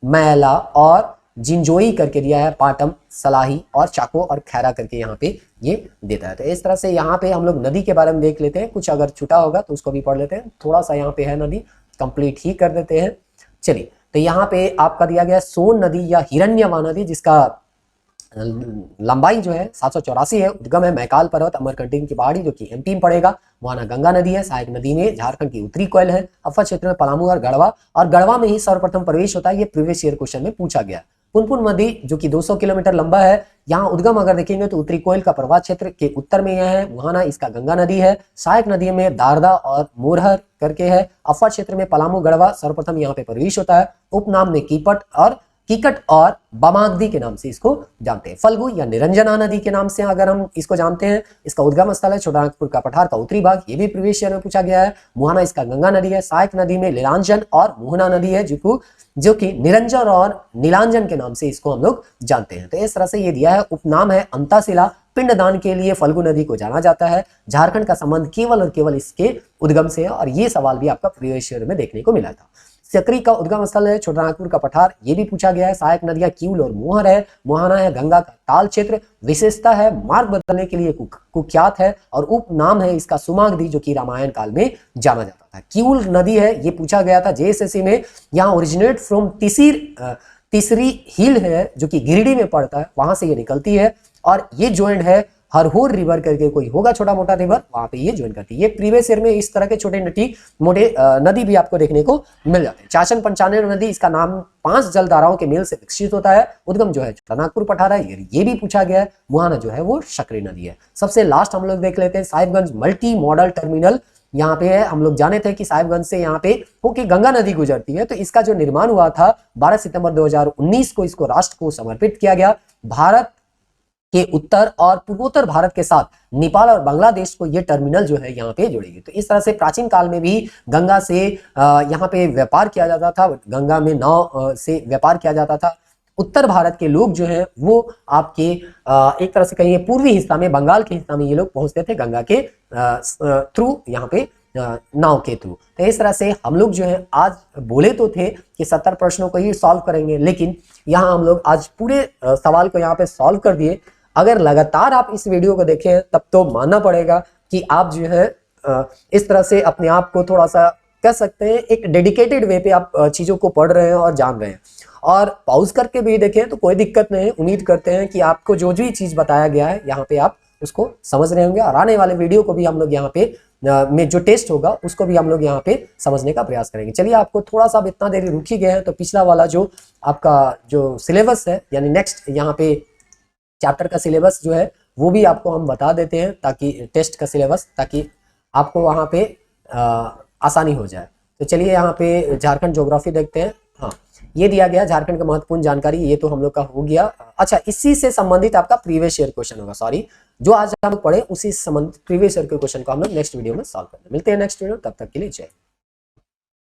मैला और जिंजोई करके दिया है, पाटम, सलाही और चाको और खैरा करके यहाँ पे ये देता है। तो इस तरह से यहाँ पे हम लोग नदी के बारे में देख लेते हैं, कुछ अगर छुटा होगा तो उसको भी पढ़ लेते हैं, थोड़ा सा यहाँ पे है नदी, कंप्लीट ही कर देते हैं। चलिए, तो यहाँ पे आपका दिया गया सोन नदी या हिरण्यवा नदी, जिसका लंबाई जो है 784 है, उद्गम है मैकाल पर्वत अमरकंटक की पहाड़ी, जो कि एमपी में पड़ेगा। वहां गंगा नदी है, सहायक नदी में झारखंड की उत्तरी कोयल है, अफर क्षेत्र में पलामू और गढ़वा में ही सर्वप्रथम प्रवेश होता है। ये प्रीवियस ईयर क्वेश्चन में पूछा गया। पुनपुन नदी जो कि 200 किलोमीटर लंबा है, यहाँ उद्गम अगर देखेंगे तो उत्तरी कोयल का प्रवाह क्षेत्र के उत्तर में यह है, मुहाना इसका गंगा नदी है, सहायक नदी में दारदा और मोरहर करके है, अफर क्षेत्र में पलामू गढ़वा सर्वप्रथम यहाँ पे प्रवेश होता है। उपनाम में कीकट और बमागदी के नाम से इसको जानते हैं। फल्गु या निरंजना नदी के नाम से अगर हम इसको जानते हैं, इसका उद्गम स्थल है छोटानागपुर का पठार का उत्तरी भाग, ये भी प्रीवियस ईयर में पूछा गया है। मुहाना इसका गंगा नदी है, सहायक नदी में लीलांजन और मोहना नदी है, जो कि निरंजन और नीलांजन के नाम से इसको हम लोग जानते हैं। तो इस तरह से ये दिया है। उपनाम है अंताशिला, पिंडदान के लिए फल्गु नदी को जाना जाता है। झारखंड का संबंध केवल और केवल इसके उद्गम से है, और ये सवाल भी आपका प्रीवियस ईयर में देखने को मिला था। सकरी का उद्गम स्थल है छोटानागपुर का पठार, ये भी पूछा गया है। सहायक नदियां किऊल और मोहर है। मुहाना है गंगा का ताल क्षेत्र, विशेषता है मार्ग बदलने के लिए कुख्यात है, और उपनाम है इसका सुमागधी, जो कि रामायण काल में जाना जाता था। किऊल नदी है, ये पूछा गया था जेएसएससी में। यहाँ ओरिजिनेट फ्रॉम तीसरी हिल है, जो कि गिरिडीह में पड़ता है, वहां से ये निकलती है, और ये ज्वाइंट है हरहोर रिवर करके कोई होगा छोटा मोटा रिवर, वहां पे ये ज्वाइन करती है। ये प्रीवियस ईयर में इस तरह के छोटे मोटे नदी भी आपको देखने को मिल जाते हैं। चाचन पंचानन नदी, इसका नाम 5 जलधाराओं के मेल से विकसित होता है। उद्गम जो है छोटानागपुर पठार है, ये भी पूछा गया है। मुहाना जो है वो सकरी नदी है। सबसे लास्ट हम लोग देख लेते हैं साहिबगंज मल्टी मॉडल टर्मिनल। यहाँ पे है, हम लोग जाने थे कि साहिबगंज से यहाँ पे होके गंगा नदी गुजरती है, तो इसका जो निर्माण हुआ था 12 सितंबर 2019 को इसको राष्ट्र को समर्पित किया गया। भारत के उत्तर और पूर्वोत्तर भारत के साथ नेपाल और बांग्लादेश को ये टर्मिनल जो है यहाँ पे जोड़ेगी। तो इस तरह से प्राचीन काल में भी गंगा से यहाँ पे व्यापार किया जाता था, गंगा में नाव से व्यापार किया जाता था। उत्तर भारत के लोग जो है वो आपके एक तरह से कहिए पूर्वी हिस्सा में, बंगाल के हिस्सा में ये लोग पहुंचते थे गंगा के थ्रू, यहाँ पे नाव के थ्रू। तो इस तरह से हम लोग जो है आज बोले तो थे कि 70 प्रश्नों को ही सॉल्व करेंगे, लेकिन यहाँ हम लोग आज पूरे सवाल को यहाँ पे सॉल्व कर दिए। अगर लगातार आप इस वीडियो को देखें तब तो मानना पड़ेगा कि आप जो है इस तरह से अपने आप को थोड़ा सा कह सकते हैं एक डेडिकेटेड वे पे आप चीजों को पढ़ रहे हैं और जान रहे हैं। और पॉज करके भी देखें तो कोई दिक्कत नहीं। उम्मीद करते हैं कि आपको जो भी चीज बताया गया है यहाँ पे आप उसको समझ रहे होंगे, और आने वाले वीडियो को भी हम लोग यहाँ पे में जो टेस्ट होगा उसको भी हम लोग यहाँ पे समझने का प्रयास करेंगे। चलिए, आपको थोड़ा सा इतना देरी रुक ही गए हैं तो पिछला वाला जो आपका जो सिलेबस है, यानी नेक्स्ट यहाँ पे चैप्टर का सिलेबस जो है वो भी आपको हम बता देते हैं, ताकि टेस्ट का सिलेबस, ताकि आपको वहाँ पे आसानी हो जाए। तो चलिए यहाँ पे झारखंड ज्योग्राफी देखते हैं। हाँ, ये दिया गया झारखंड का महत्वपूर्ण जानकारी, ये तो हम लोग का हो गया। अच्छा, इसी से संबंधित आपका प्रीवियस ईयर क्वेश्चन होगा, सॉरी, जो आज हम पढ़े उसी से संबंधित प्रीवियस ईयर के क्वेश्चन को हम लोग नेक्स्ट वीडियो में सॉल्व करेंगे। मिलते हैं नेक्स्ट वीडियो, तब तक के लिए जय।